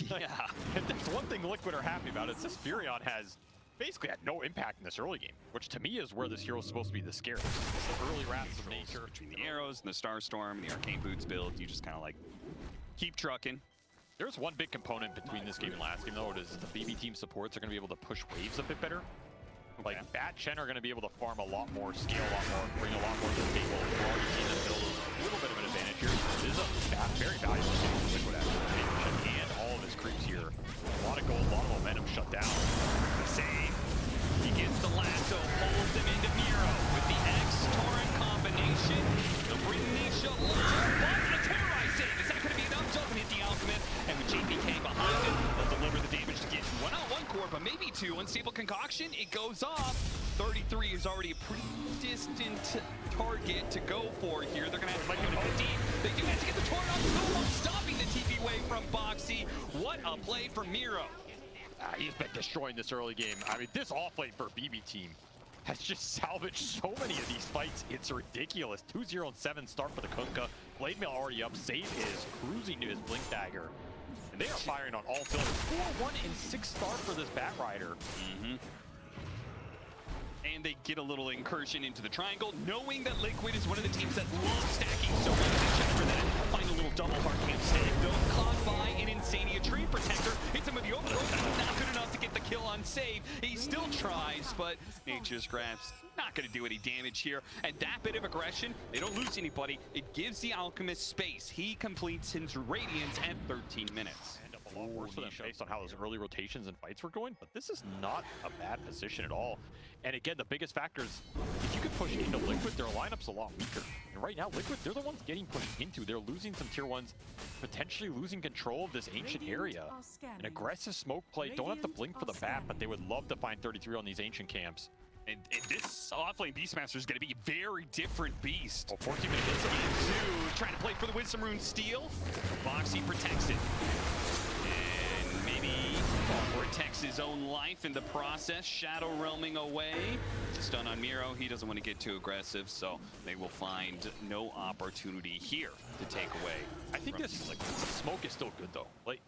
Yeah. If there's one thing Liquid are happy about, it's this Furion has basically had no impact in this early game, which to me is where this hero is supposed to be the scariest. It's the early wraths of nature. Between the arrows and the Starstorm, the Arcane Boots build, you just kind of like keep trucking. There's one big component between this game and last game, though. It is the BB Team supports are going to be able to push waves a bit better. Like, Bat Chen are going to be able to farm a lot more, scale a lot more, bring a lot more to the table. We're already seeing them build a little bit of an advantage here. This is a very valuable game for Liquid after Chen and all of his creeps here. A lot of gold, a lot of momentum shut down. The save. He gets the lasso, pulls him into Miro with the X-Torrent combination. They'll bring Nisha live, but a terrorized save. Is that going to be enough? Doesn't hit the Alchemist, and with GPK behind him, they'll deliver the damage to get one-on-one core, but maybe two. Unstable concoction, it goes off. 33 is already a pretty distant target to go for here. They're going to have to go to 15. They do have to get the torrent off, no one stopping the TP wave from Boxy. What a play from Miro. He's been destroying this early game. I mean, this off-lane for BB Team has just salvaged so many of these fights. It's ridiculous. 2-0 and 7 start for the Kunkka. Blade Mail already up. Save is cruising to his Blink Dagger. And they are firing on all cylinders. 4-1 and 6 start for this Batrider. And they get a little incursion into the triangle, knowing that Liquid is one of the teams that love stacking so much. They check for that. Find a little double hard camp save, though. Caught by an Insania Tree Protector. Hits him with the overgrowth. Not good enough to get the kill on save. He still tries, but Nature's Grasp not going to do any damage here. And that bit of aggression, they don't lose anybody. It gives the Alchemist space. He completes his Radiance at 13 minutes. A lot worse for them based on how those early rotations and fights were going, but this is not a bad position at all. And again, the biggest factor is if you could push into Liquid, their lineup's a lot weaker. And right now, Liquid, they're the ones getting pushed into. They're losing some tier 1s, potentially losing control of this ancient area. An aggressive smoke play, don't have to blink for the bat, but they would love to find 33 on these ancient camps. And this offlane Beastmaster is going to be a very different beast. Oh, 14 minutes into trying to play for the Wisdom Rune steal. Boxy protects it. And maybe protects his own life in the process. Shadow realming away. Stun on Miro. He doesn't want to get too aggressive, so they will find no opportunity here to take away. I think this like smoke is still good though. Like,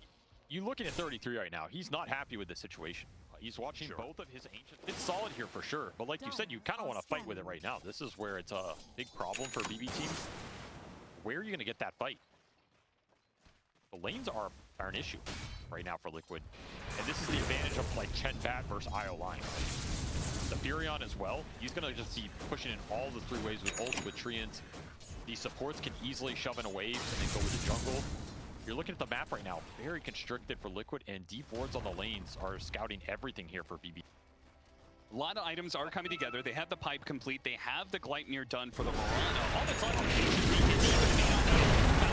you looking at 33 right now, he's not happy with this situation. He's watching both of his ancient. It's solid here for sure, but like you said, you kind of want to fight with it right now. This is where it's a big problem for BB Team. Where are you going to get that fight? The lanes are an issue right now for Liquid, and this is the advantage of like Chen Bat versus IO line. The Furion as well. He's going to just be pushing in all the 3 waves with ults with Treants. These supports can easily shove in a wave and then go with the jungle. You're looking at the map right now, very constricted for Liquid, and deep wards on the lanes are scouting everything here for BB. A lot of items are coming together. They have the pipe complete. They have the Gleipnir done for the Mirana. All that's left found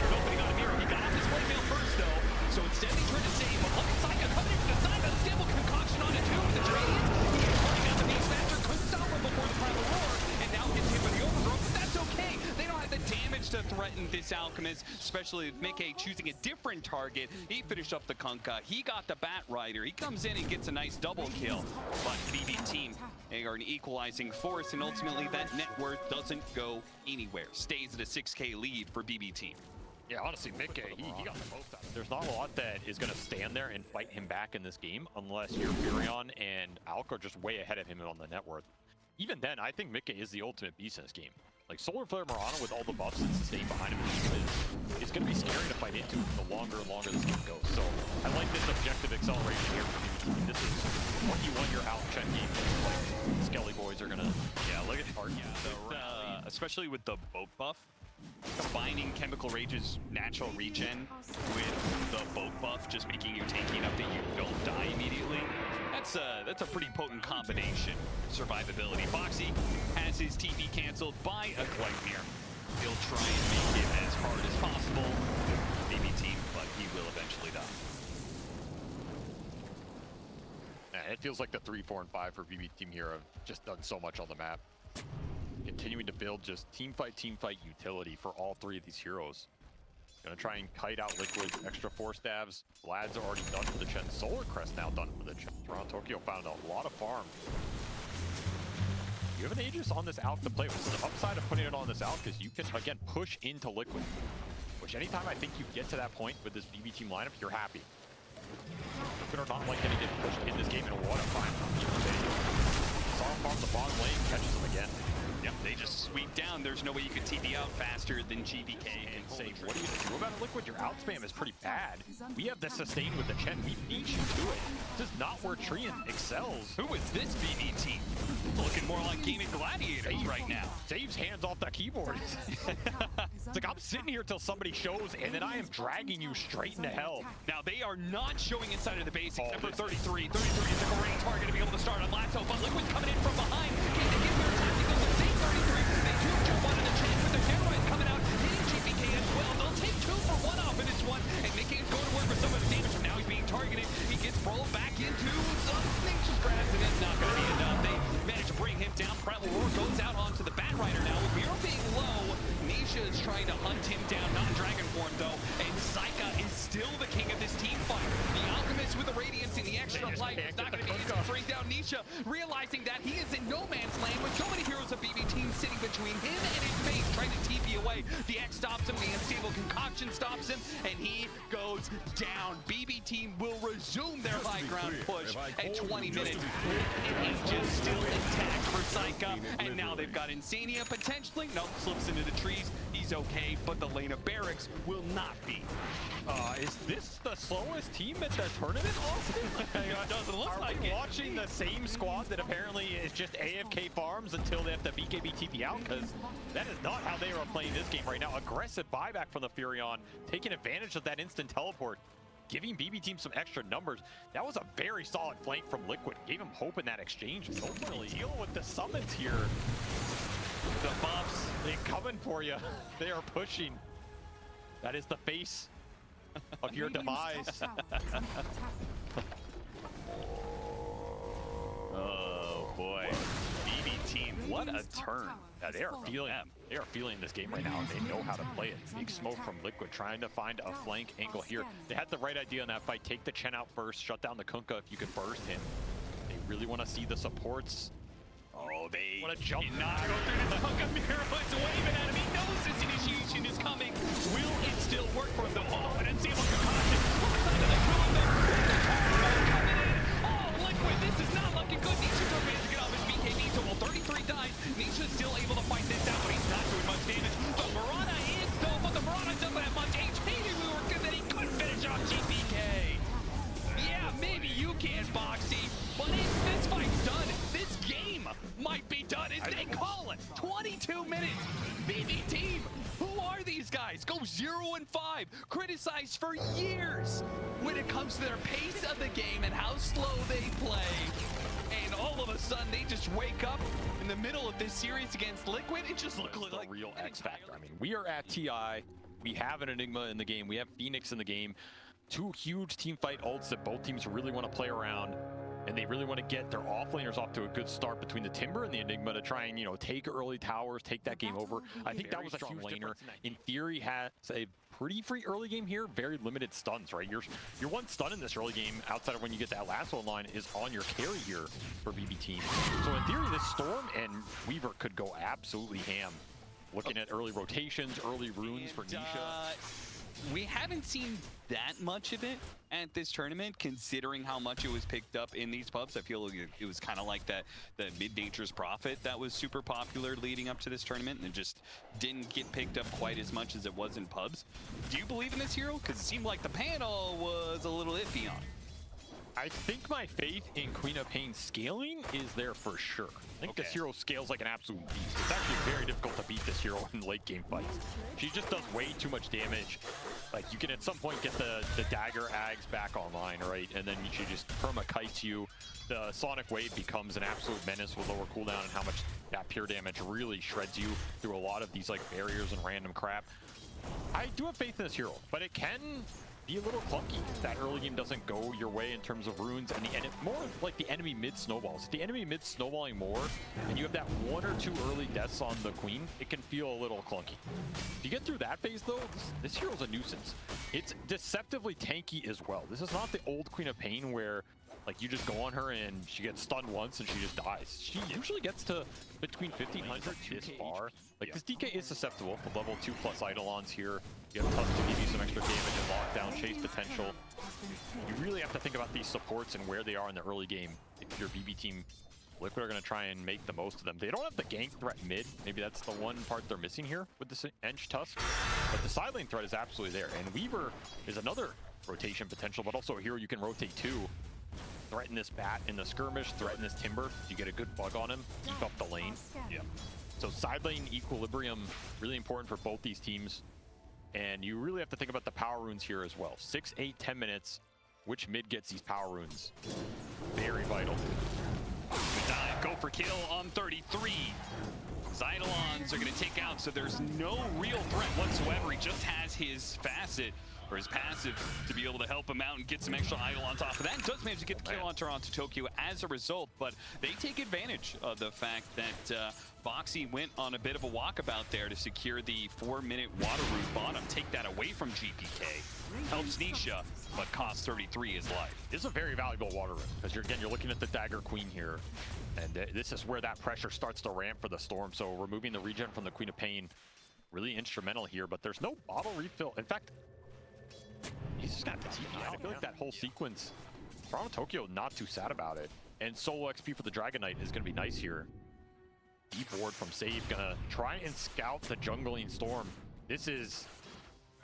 an opening on Miro. He got off his blade mail first, though. So instead, they tried to save him. Look at Psycho coming in from the side. That's stable concoction on it, too. With the Radiant. He gets running out the Beastmaster. Couldn't stop him before the Primal Roar. And now gets hit by the overgrowth. But that's okay. They don't have the damage to threaten this Alchemist, especially with Mickey choosing a different target. He finished up the Kunkka. He got the Batrider. He comes in and gets a nice double kill. But BB Team, they are an equalizing force, and ultimately that net worth doesn't go anywhere. Stays at a 6K lead for BB Team. Yeah, honestly, Mickey, he got the most out of it. There's not a lot that is going to stand there and fight him back in this game unless your Furion and Alk are just way ahead of him on the net worth. even then, I think Mika is the ultimate beast in this game. Like, Solar Flare Mirana with all the buffs and sustain behind him is going to be scary to fight into the longer and longer this game goes. So, I like this objective acceleration here for BBT. This is what you want your out check game. Like, Skelly boys are going to... Yeah, look at Hart. Yeah, especially with the boat buff. Combining Chemical Rage's natural regen with the boat buff, just making you tanky enough that you don't die immediately. That's a pretty potent combination. Survivability. Foxy has his TP canceled by a Gleipnir. He'll try and make it as hard as possible with BBT, but he will eventually die. Yeah, it feels like the 3, 4, and 5 for BB Team here have just done so much on the map. Continuing to build just team fight utility for all 3 of these heroes. Gonna try and kite out Liquid's extra 4 stabs. Vlad's already done for the Chen. Solar Crest now done for the Chen. Toronto Tokyo found a lot of farm. You have an Aegis on this Alk to play with. The upside of putting it on this Alk is you can, again, push into Liquid. Which anytime I think you get to that point with this BB Team lineup, you're happy. Liquid are not like going to get pushed in this game, and what a find from BB. Saw him farm the bottom lane, catches him again. Yep, they just sweep down. There's no way you could TP out faster than GBK And say, what do you do about it, Liquid? Your out spam is pretty bad. We have the sustain with the Chen. We beat you to it. This is not where Treant excels. Who is this BB team? Looking more like Gaming Gladiators right now. Saves hands off the keyboard. It's like, I'm sitting here till somebody shows, and then I am dragging you straight into hell. Now, they are not showing inside of the base, except for 33. 33 is a great target to be able to start on Lasso, but Liquid's coming in from behind. Can they get their tactical? The same 33. They do jump onto the chance with their Terrorite coming out, hitting GPK as well. They'll take 2 for 1 off in this one, and they can't go to work with some of the damage. Now he's being targeted. He gets rolled back into some Nature's Grass, and it's not going to be enough. They manage to bring him down. Predator goes out onto the Bat Rider now. With Miro being low, Nisha is trying to hunt him down, not in Dragon form though, and Saika is still the king of this team fight. The Alchemist with the Radiance and the extra life is not going to be able to bring down Nisha, realizing that he is in no man's land with so many heroes of BB team sitting between him and his base, trying to TP away. The X stops him, the Unstable Concoction stops him, and he goes down. BB team will resume their high ground push at 20 minutes. And just still intact for Saika, and now they've got Insania potentially. No, slips into the trees. He's okay, but the lane of Barracks will not be. Is this the slowest team at the tournament, Austin? It doesn't look like it. Watching the same squad that apparently is just AFK farms until they have to BKB TP out, because that is not how they are playing this game right now. Aggressive buyback from the Furion, taking advantage of that instant teleport, giving BB Team some extra numbers. That was a very solid flank from Liquid. Gave him hope in that exchange. Ultimately deal with the summons here. The buffs, they're coming for you. They are pushing. That is the face of your demise. Oh boy, BB team, what a turn. Yeah, they are feeling this game right now, and they know how to play it. Big smoke from Liquid, trying to find a flank angle here. They had the right idea in that fight. Take the Chen out first, shut down the Kunkka if you can burst him. They really want to see the supports. Oh, they want to jump. Not go through this Kunkka. Miro is waving at him. He knows this initiation is coming. Will it still work for them? Oh, an Unstable Concoction. Oh, Liquid, this is not looking good. Nisha took managed to get off his BKB, so while 33 dies, Nisha's still able to fight this out, but he's not doing much damage. The Mirana is though, but the Mirana doesn't have much HP to work, and then he couldn't finish off GPK. Yeah, maybe you can, Boxy, but this fight's done. This game might be done as they call it. 22 minutes. BB team, who are these guys? Go 0-5, criticized for years when it comes to their pace of the game and how slow they play. And all of a sudden, they just wake up in the middle of this series against Liquid. It just looks like a real X factor. I mean, we are at TI. We have an Enigma in the game. We have Phoenix in the game. 2 huge team fight ults that both teams really want to play around, and they really want to get their offlaners off to a good start between the Timber and the Enigma to try and, you know, take early towers, take that game over. I think that was a huge laner. In theory, has a pretty free early game here. Very limited stuns, right? Your one stun in this early game, outside of when you get that lasso line, is on your carry here for BB Team. So in theory, this Storm and Weaver could go absolutely ham. Looking at early rotations, early runes for Nisha. we haven't seen that much of it at this tournament, considering how much it was picked up in these pubs. I feel like it was kind of like that the Mid-Nature's Prophet that was super popular leading up to this tournament, and it just didn't get picked up quite as much as it was in pubs. Do you believe in this hero? Because it seemed like the panel was a little iffy on it. I think my faith in Queen of Pain scaling is there for sure. I think this hero scales like an absolute beast. It's actually very difficult to beat this hero in late game fights. She just does way too much damage. Like, you can at some point get the dagger ags back online, right? And then she just perma-kites you. The Sonic Wave becomes an absolute menace with lower cooldown, and how much that pure damage really shreds you through a lot of these like barriers and random crap. I do have faith in this hero, but it can be a little clunky. That early game doesn't go your way in terms of runes, and more like the enemy mid snowballs. If the enemy mid snowballing more, and you have that 1 or 2 early deaths on the queen, it can feel a little clunky. If you get through that phase though, this hero's a nuisance. It's deceptively tanky as well. This is not the old Queen of Pain where like you just go on her and she gets stunned once and she just dies. She usually gets to between 1500 this far. Like this DK is susceptible with level 2+ Eidolons here. You have Tusk to give you some extra damage and lockdown chase potential. You really have to think about these supports and where they are in the early game. If your BB team, Liquid are going to try and make the most of them. They don't have the gank threat mid. Maybe that's the one part they're missing here with this Ench Tusk. But the side lane threat is absolutely there. And Weaver is another rotation potential, but also a hero you can rotate to. Threaten this bat in the skirmish, threaten this timber. You get a good bug on him, keep up the lane. Yeah. So side lane equilibrium, really important for both these teams. And you really have to think about the power runes here as well. 6, 8, 10 minutes. Which mid gets these power runes? Very vital. Good dive, go for kill on 33. Eidolons are going to take out, so there's no real threat whatsoever. He just has his facet, or his passive, to be able to help him out and get some extra Eidolons off of that. And does manage to get the kill on Toronto Tokyo as a result, but they take advantage of the fact that Boxy went on a bit of a walkabout there to secure the 4-minute water route bottom, take that away from GPK. Helps Nisha, but costs 33 his life. This is a very valuable water room, because you're looking at the Dagger Queen here, and this is where that pressure starts to ramp for the Storm. So removing the regen from the Queen of Pain, really instrumental here, but there's no bottle refill. In fact, he's just got the TP out. I feel like that whole sequence, Toronto Tokyo not too sad about it. And solo XP for the Dragon Knight is going to be nice here. Deep ward from Save, gonna try and scout the jungling Storm. This is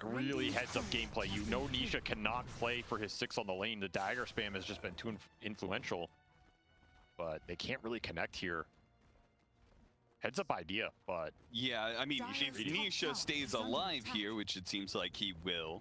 a really heads-up gameplay. You know Nisha cannot play for his 6 on the lane. The dagger spam has just been too influential, but they can't really connect here. Heads-up idea, but... Yeah, I mean, if Nisha stays alive here, which it seems like he will,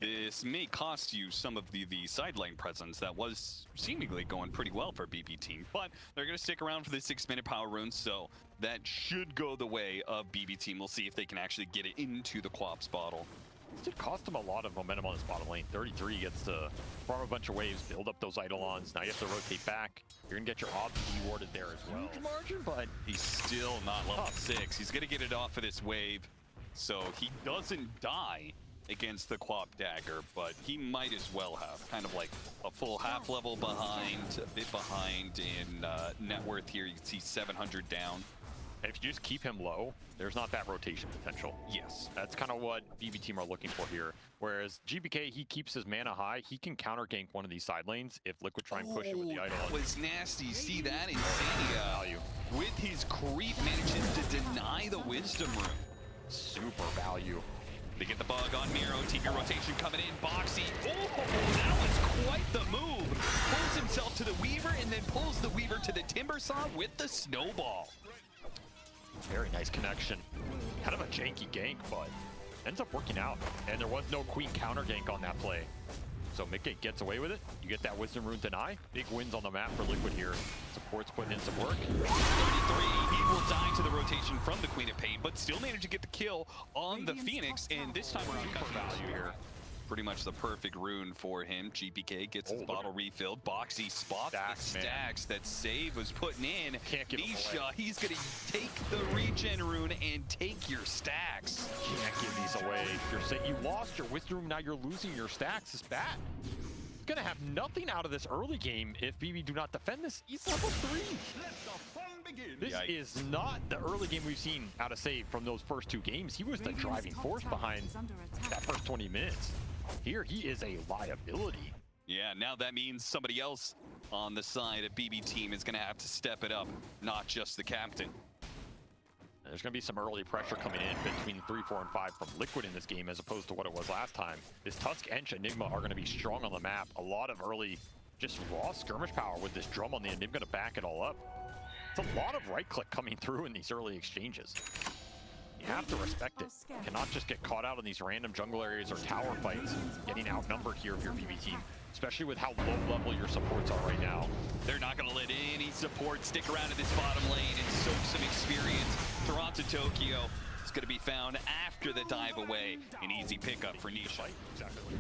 this may cost you some of the sideline presence that was seemingly going pretty well for BB team, but they're going to stick around for the 6-minute power rune, so that should go the way of BB team. We'll see if they can actually get it into the Quap's bottle. This did cost them a lot of momentum on this bottom lane. 33 gets to farm a bunch of waves, build up those Eidolons. Now you have to rotate back. You're going to get your obs rewarded there as well. Huge margin, but he's still not level 6. He's going to get it off of this wave, so he doesn't die against the Quap Dagger, but he might as well have. Kind of like a full half level behind, a bit behind in net worth here. You can see 700 down. And if you just keep him low, there's not that rotation potential. Yes. That's kind of what BB team are looking for here. Whereas GBK, he keeps his mana high. He can counter gank one of these side lanes if Liquid try and push it with the Idol. That was nasty. See that? Insania, with his creep, manages to deny the Wisdom Rune. Super value. They get the bug on Miro. TP rotation coming in. Boxy. Oh, that was quite the move. Pulls himself to the Weaver and then pulls the Weaver to the Timbersaw with the snowball. Very nice connection. Kind of a janky gank, but ends up working out. And there was no Queen counter gank on that play. So Midgate gets away with it. You get that Wisdom Rune deny. Big wins on the map for Liquid here. Support's putting in some work. 33, he will die to the rotation from the Queen of Pain, but still managed to get the kill on the Phoenix, and this time around, super value here. Pretty much the perfect rune for him. GPK gets his bottle refilled. Boxy spots the stacks that Save was putting in. Can't give Nisha, he's gonna take the regen rune and take your stacks. Can't give these away. You're saying you lost your Wisdom Rune, now you're losing your stacks. It's bad. going to have nothing out of this early game if BB do not defend this. He's level 3. Let the fun begin. This is not the early game we've seen out of Save from those first 2 games. He was the driving force behind that first 20 minutes. Here, he is a liability. Yeah, now that means somebody else on the side of BB team is going to have to step it up, not just the captain. There's going to be some early pressure coming in between 3, 4, and 5 from Liquid in this game as opposed to what it was last time. This Tusk, Ench, Enigma are going to be strong on the map. A lot of early, just raw skirmish power with this drum on the Enigma to back it all up. It's a lot of right-click coming through in these early exchanges. You have to respect it. You cannot just get caught out in these random jungle areas or tower fights, getting outnumbered here if you're BB team, especially with how low level your supports are right now. They're not going to let any support stick around in this bottom lane and soak some experience. Toronto Tokyo is going to be found after the dive away. An easy pickup for Nisha. Exactly.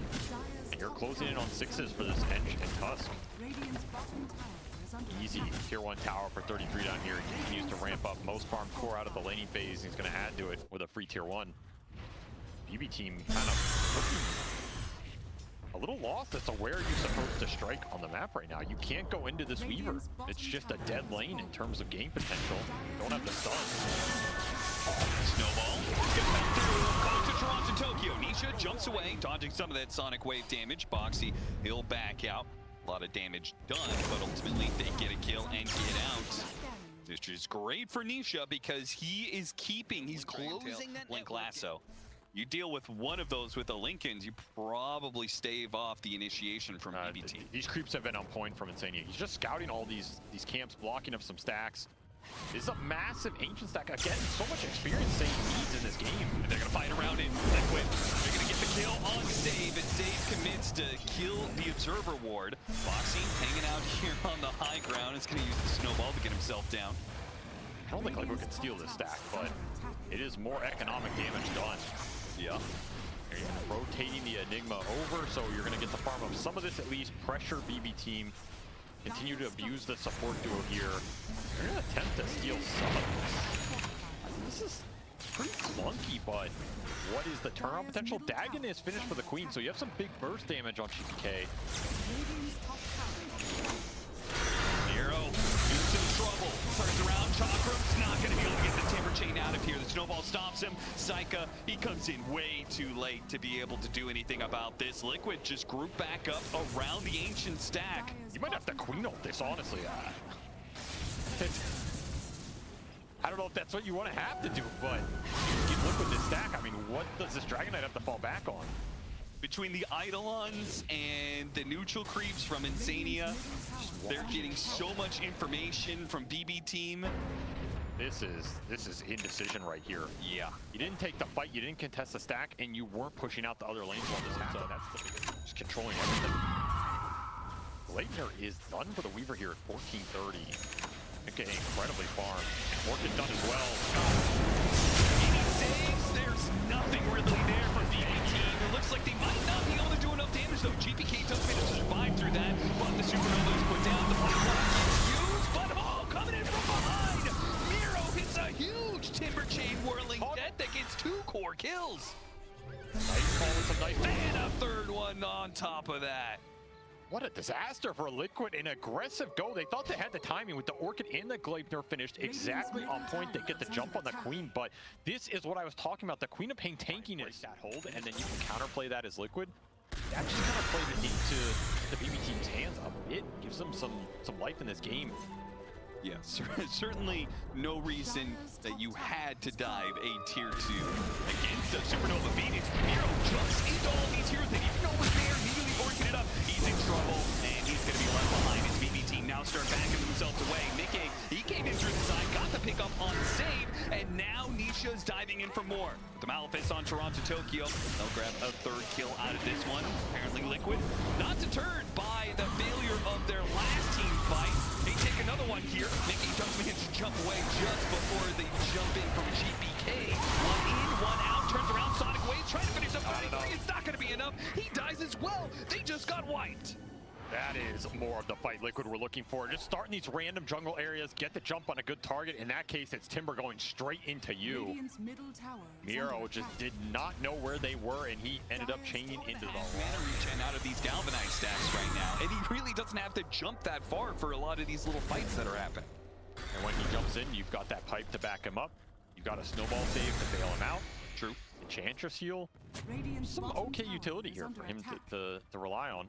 And you're closing in on 6s for this Ench and Tusk. Easy tier 1 tower for 33 down here. He continues to ramp up most farm core out of the laning phase. He's going to add to it with a free tier 1. BB team kind of looking a little lost as to where you're supposed to strike on the map right now. You can't go into this Weaver. It's just a dead lane in terms of game potential. Don't have the stun. Snowball gonna come through. Call to Toronto Tokyo. Nisha jumps away, dodging some of that sonic wave damage. Boxy, he'll back out. A lot of damage done, but ultimately they get a kill and get out. This is great for Nisha because he's closing that Link Lasso. You deal with one of those with the Lincolns, you probably stave off the initiation from BBT. These creeps have been on point from Insania. He's just scouting all these camps, blocking up some stacks. This is a massive ancient stack. Again, so much experience Save needs in this game. And they're gonna fight around it. Liquid, they're gonna get the kill on Save, and Save commits to kill the Observer Ward. Boxing hanging out here on the high ground. Is gonna use the snowball to get himself down. I don't think Liquid can steal this stack, but it is more economic damage done. Yeah. Rotating the Enigma over, so you're gonna get the farm of some of this at least. Pressure BB team. Continue to abuse the support duo here. They're gonna attempt to steal some of this. This is pretty clunky, but what is the turnaround potential? Dagon is finished for the Queen, so you have some big burst damage on GPK. Nero in some trouble. Turns around, Chakram's not going to be able to get the Timber Chain out of here. The Snowball stops him. Saika, he comes in way too late to be able to do anything about this. Liquid just group back up around the Ancient stack. You might have to Queen ult this, honestly. I don't know if that's what you want to have to do, but you can look with this stack. I mean, what does this Dragon Knight have to fall back on? Between the Eidolons and the neutral creeps from Insania, they're getting so much information from BB team. This is indecision right here. Yeah. You didn't take the fight, you didn't contest the stack, and you weren't pushing out the other lanes while this happened. So that's the big, just controlling everything. Leitner is done for the Weaver here at 1430. Okay, incredibly farmed. Orchid done as well. Any saves? There's nothing really there for BB team. It looks like they might not be able to do enough damage though. GPK does manage to survive through that, but the Supernova is put down. The platform gets used, but coming in from behind. Miro hits a huge Timber Chain whirling death that gets 2 core kills. Nice call with some nice. And a third one on top of that. What a disaster for Liquid. An aggressive go. They thought they had the timing with the Orchid and the Gleipnir finished exactly on point. They get the jump on the Queen, but this is what I was talking about. The Queen of Pain tanking it. That hold, and then you can counterplay that as Liquid. That just kind of plays it into the BB team's hands a bit. Gives them some life in this game. Yes, certainly no reason that you had to dive a tier 2 against a Supernova Phoenix. Miro jumps into all these heroes that even know was there, immediately orking it up. He's in trouble, and he's going to be left behind. His BB team now start backing themselves away. Mickey, he came in through the side, got the pick up on Save, and now Nisha's diving in for more. The Malefice on Toronto Tokyo. They'll grab a 3rd kill out of this one. Apparently Liquid not deterred by the failure of their last team fight. They take another one here. Mickey does manage to jump away just before they jump in from GPK. One in, one out, turns around, Sonic Wave, trying to finish up 23. It's not going to be enough. He dies as well. They just got wiped. That is more of the fight Liquid we're looking for. Just starting these random jungle areas, get the jump on a good target. In that case, it's Timber going straight into you. Radiant's middle tower is Miro under just attack. did not know where they were, and he ended up changing into the Mana regen out of these galvanized stacks right now, and he really doesn't have to jump that far for a lot of these little fights that are happening. And when he jumps in, you've got that pipe to back him up. You've got a snowball save to bail him out. True. Enchantress heal. Radiant's Some bottom okay tower utility is here under for him attack. to rely on.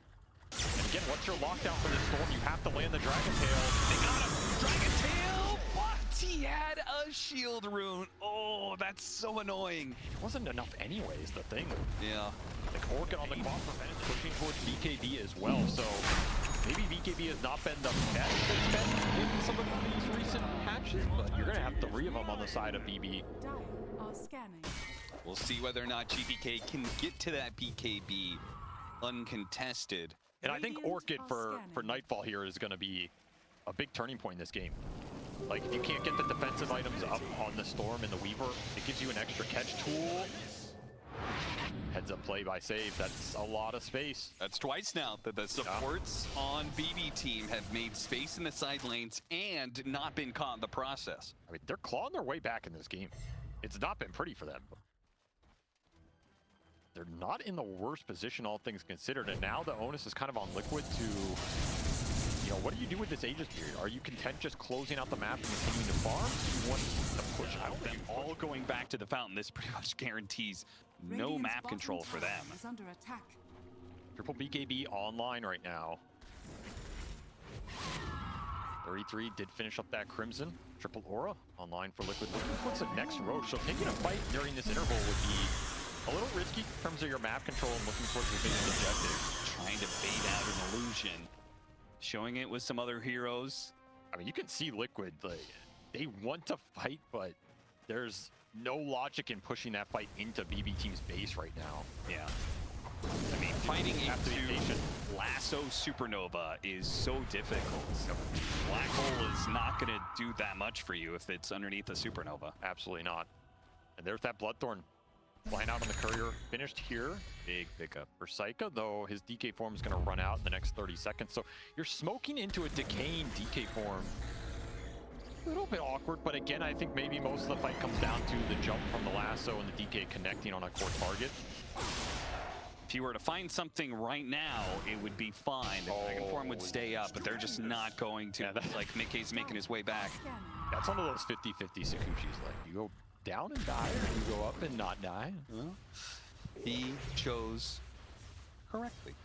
And again, what's your lockdown for this storm? You have to land the Dragon Tail. They got him! Dragon Tail! But he had a shield rune. Oh, that's so annoying. Wasn't enough anyways, the thing. Yeah. Like Orchid on the quad prevent is pushing towards BKB as well, so maybe BKB has not been the best it's been in some of these recent patches, but you're gonna have 3 of them on the side of BB. Dire are scanning. We'll see whether or not GBK can get to that BKB uncontested. And I think Radiant Orchid are for scanning. Nightfall here is gonna be a big turning point in this game. Like, if you can't get the defensive items up on the Storm and the Weaver, it gives you an extra catch tool. Heads up play by Save, that's a lot of space. That's twice now that the supports on BB team have made space in the side lanes and not been caught in the process. I mean, they're clawing their way back in this game. It's not been pretty for them. They're not in the worst position, all things considered, and now the onus is kind of on Liquid to, you know, what do you do with this Aegis period? Are you content just closing out the map and continuing to farm? Do you want to push out? Them all going back to the fountain, this pretty much guarantees no Radiant's map bottom control for tower them. is under attack. Triple BKB online right now. 33 did finish up that Crimson. Triple Aura online for Liquid. Looking towards the next Roche. So taking a fight during this interval would be a little risky in terms of your map control and looking towards your biggest objective. Trying to bait out an illusion. Showing it with some other heroes. I mean, you can see Liquid, like, they want to fight, but there's no logic in pushing that fight into BB Team's base right now. Yeah. I mean, fighting have to be into patient. Lasso Supernova is so difficult. Black Hole is not going to do that much for you if it's underneath a Supernova. Absolutely not. And there's that Bloodthorn flying out on the courier. Finished here. Big pickup. For Psycha, though, his DK form is going to run out in the next 30 seconds. So you're smoking into a decaying DK form. A little bit awkward, but again, I think maybe most of the fight comes down to the jump from the lasso and the DK connecting on a core target. If you were to find something right now, it would be fine. The Dragon Form would stay up, but they're just not going to. Yeah, that's like Mickey's making his way back. Scanning. That's one of those 50-50 Sakushis. Like, you go down and die, or you go up and not die. Well, he chose correctly.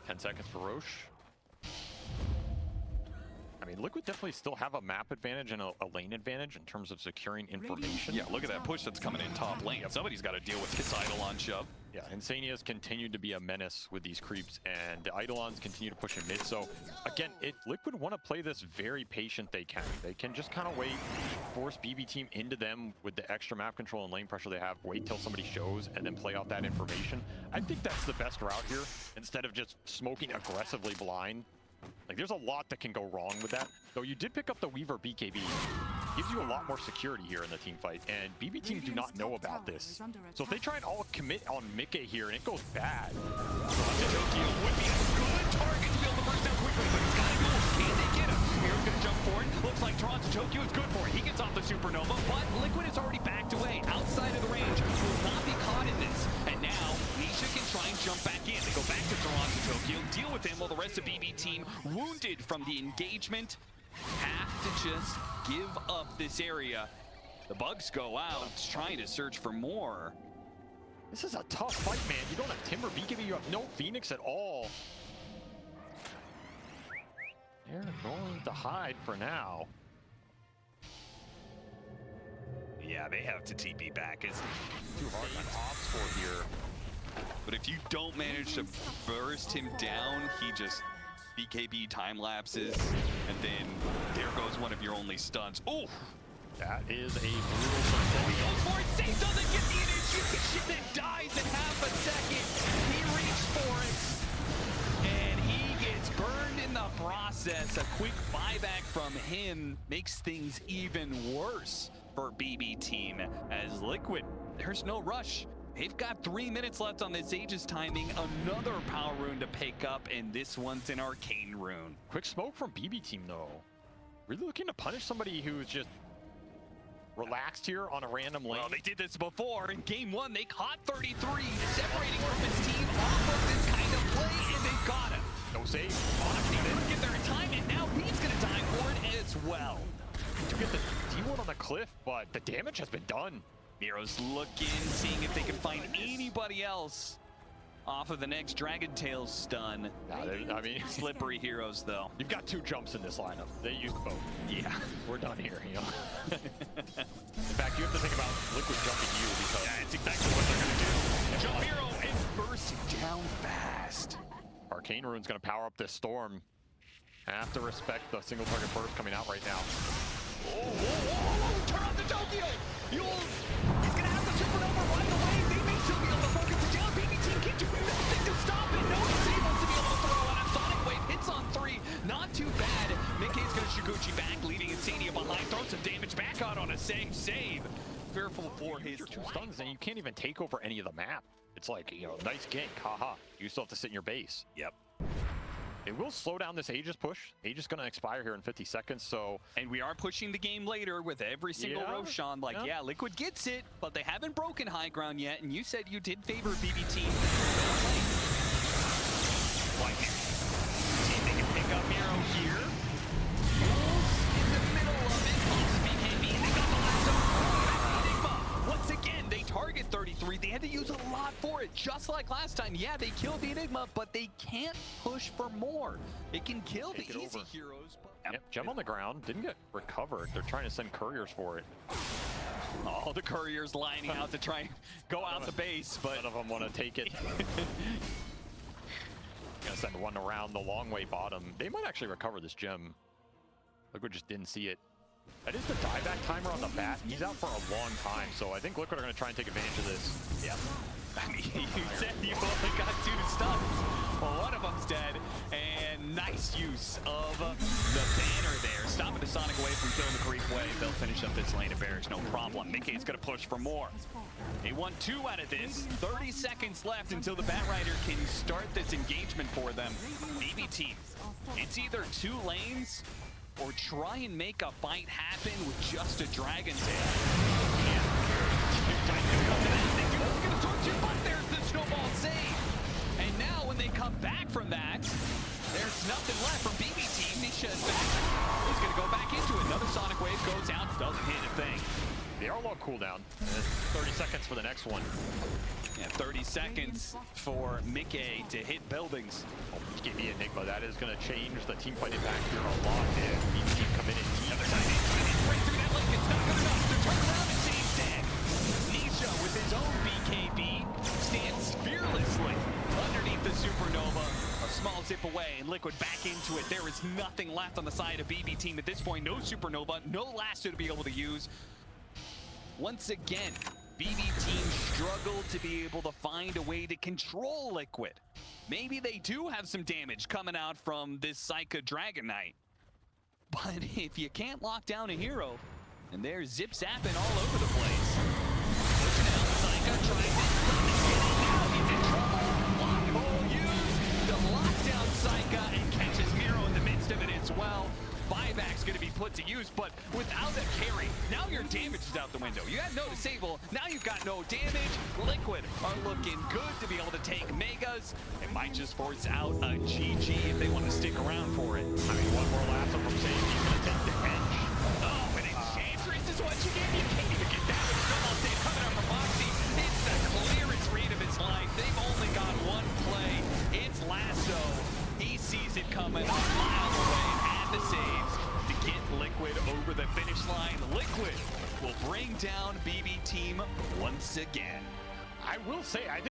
10 seconds for Roche. I mean, Liquid definitely still have a map advantage and a lane advantage in terms of securing information. Yeah, look at that push that's coming in top lane. Somebody's got to deal with this Eidolon shove. Yeah, Insania's continued to be a menace with these creeps, and the Eidolons continue to push in mid. So, again, if Liquid want to play this very patient, they can. They can just kind of wait, force BB Team into them with the extra map control and lane pressure they have, wait till somebody shows, and then play off that information. I think that's the best route here, instead of just smoking aggressively blind. Like, there's a lot that can go wrong with that. Though you did pick up the Weaver BKB. Gives you a lot more security here in the team fight, and BB Team do not know about this. So if they try and all commit on Mickey here and it goes bad, Tokyo would be a good target to be able to burst out quickly, but he's got to go. Can they get him? Here's going to jump forward. Looks like Toronto Tokyo is good for it. He gets off the Supernova, but Liquid is already backed away outside of the range. Will not be caught in this. And now Nisha can try and jump back in. They go back to Toronto Tokyo, deal with him while the rest of BB Team, wounded from the engagement, have to just give up this area. The bugs go out, trying to search for more. this is a tough fight, man. You don't have Timber BKB, you have no Phoenix at all. They're going to hide for now. Yeah, they have to TP back. It's Too hard on ops for here. But if you don't manage to burst him down, he just BKB time lapses, and then there goes one of your only stuns. Oh! That is a brutal He percentage. goes for it, Save doesn't get the initiation, and dies in half a second. He reached for it, and he gets burned in the process. A quick buyback from him makes things even worse for BB Team, as Liquid, there's no rush. They've got 3 minutes left on this Aegis timing. Another power rune to pick up, and this one's an arcane rune. Quick smoke from BB team though. Really looking to punish somebody who's just relaxed here on a random lane. Well, they did this before. In game 1, they caught 33, separating from his team off of this kind of play, and they got him. No save. They couldn't get there in time, and now he's going to die for it as well. To get the D1 on the cliff, but the damage has been done. Miro's looking, seeing if they can find anybody else off of the next Dragon Tail stun. I mean, Slippery heroes, though. you've got 2 jumps in this lineup. They used both. Yeah. We're done here, you know. In fact, you have to think about Liquid jumping you because Yeah, it's exactly what they're going to do. Jump Miro and burst down fast. Arcane Rune's going to power up this storm. Have to respect the single target burst coming out right now. Oh, whoa, whoa, whoa, turn on the Tokyo! Yules, he's gonna have the supernova right away. They may still be able to focus it down. BB team can't do nothing to stop it. No one's able to be able to throw on a Sonic Wave. Hits on 3, not too bad. Mickey's gonna Shiguchi back, leaving Insania behind. Throw some damage back out on a save. Fearful for his 2 stuns and you can't even take over any of the map. It's like, you know, nice gank, haha. You still have to sit in your base. Yep. It will slow down this Aegis push. Aegis gonna expire here in 50 seconds, so... And we are pushing the game later with every single Roshan. Like, yeah, Liquid gets it, but they haven't broken high ground yet, and you said you did favor BB team. Like, see if they can pick up Miro here. Yules in the middle of it. Off BKB, they got the last zone. Enigma. Once again, they target 33. They had to use a lot for it, just like last time. Yeah, they killed the Enigma, but they can't push for more. It can kill the easy heroes. But... Yep, gem on the ground, didn't get recovered. They're trying to send couriers for it. All the couriers lining out to try and go out the base, but none of them want to take it. Gonna send one around the long way bottom. They might actually recover this gem. Liquid just didn't see it. That is the dieback timer on the bat. He's out for a long time, so I think Liquid are going to try and take advantage of this. Yeah. I mean, you said you only got 2 stuns. Well, one of them's dead, and nice use of the banner there. Stopping the Sonic Wave from killing the Creep Wave. They'll finish up this lane of barrage, no problem. Mickey's going to push for more. They won 2 out of this. 30 seconds left until the Batrider can start this engagement for them. BB team, it's either 2 lanes or try and make a fight happen with just a Dragon Tail. Yeah. They do look at the torture, but there's the snowball save. And now when they come back from that, there's nothing left from BB team. Nisha's back. He's gonna go back into it. Another Sonic Wave goes out, doesn't hit a thing. They are low cooldown. 30 seconds for the next one. Yeah, 30 seconds for Mickey to hit buildings. Oh, give me Enigma. That is going to change the team fight impact here a lot. And BB team come in and another time right through that lane. It's not good enough to turn around and save dead. Nisha with his own BKB stands fearlessly underneath the supernova. A small zip away and Liquid back into it. There is nothing left on the side of BB team at this point. No supernova, no Lasso to be able to use. Once again, BB team struggled to be able to find a way to control Liquid. Maybe they do have some damage coming out from this Psycha Dragon Knight. But if you can't lock down a hero, and they're zip-zapping all over the place. Pushing out Psycha, trying to... Now he's in trouble. Lock hole used to lock down Psycha and catches Miro in the midst of it as well. Buyback's going to be put to use, but without a carry, now your damage is out the window. You had no disable, now you've got no damage. Liquid are looking good to be able to take Megas. It might just force out a GG if they want to stick around for it. I mean, one more lasso from Sage. He's going to take the edge. Oh, and Enchantress is what you get. You can't even get that with Snowball Save coming out from Moxie. It's the clearest read of his life. They've only got 1 play. It's Lasso. He sees it coming a mile away. The saves to get Liquid over the finish line. Liquid will bring down BB team once again. I will say, I think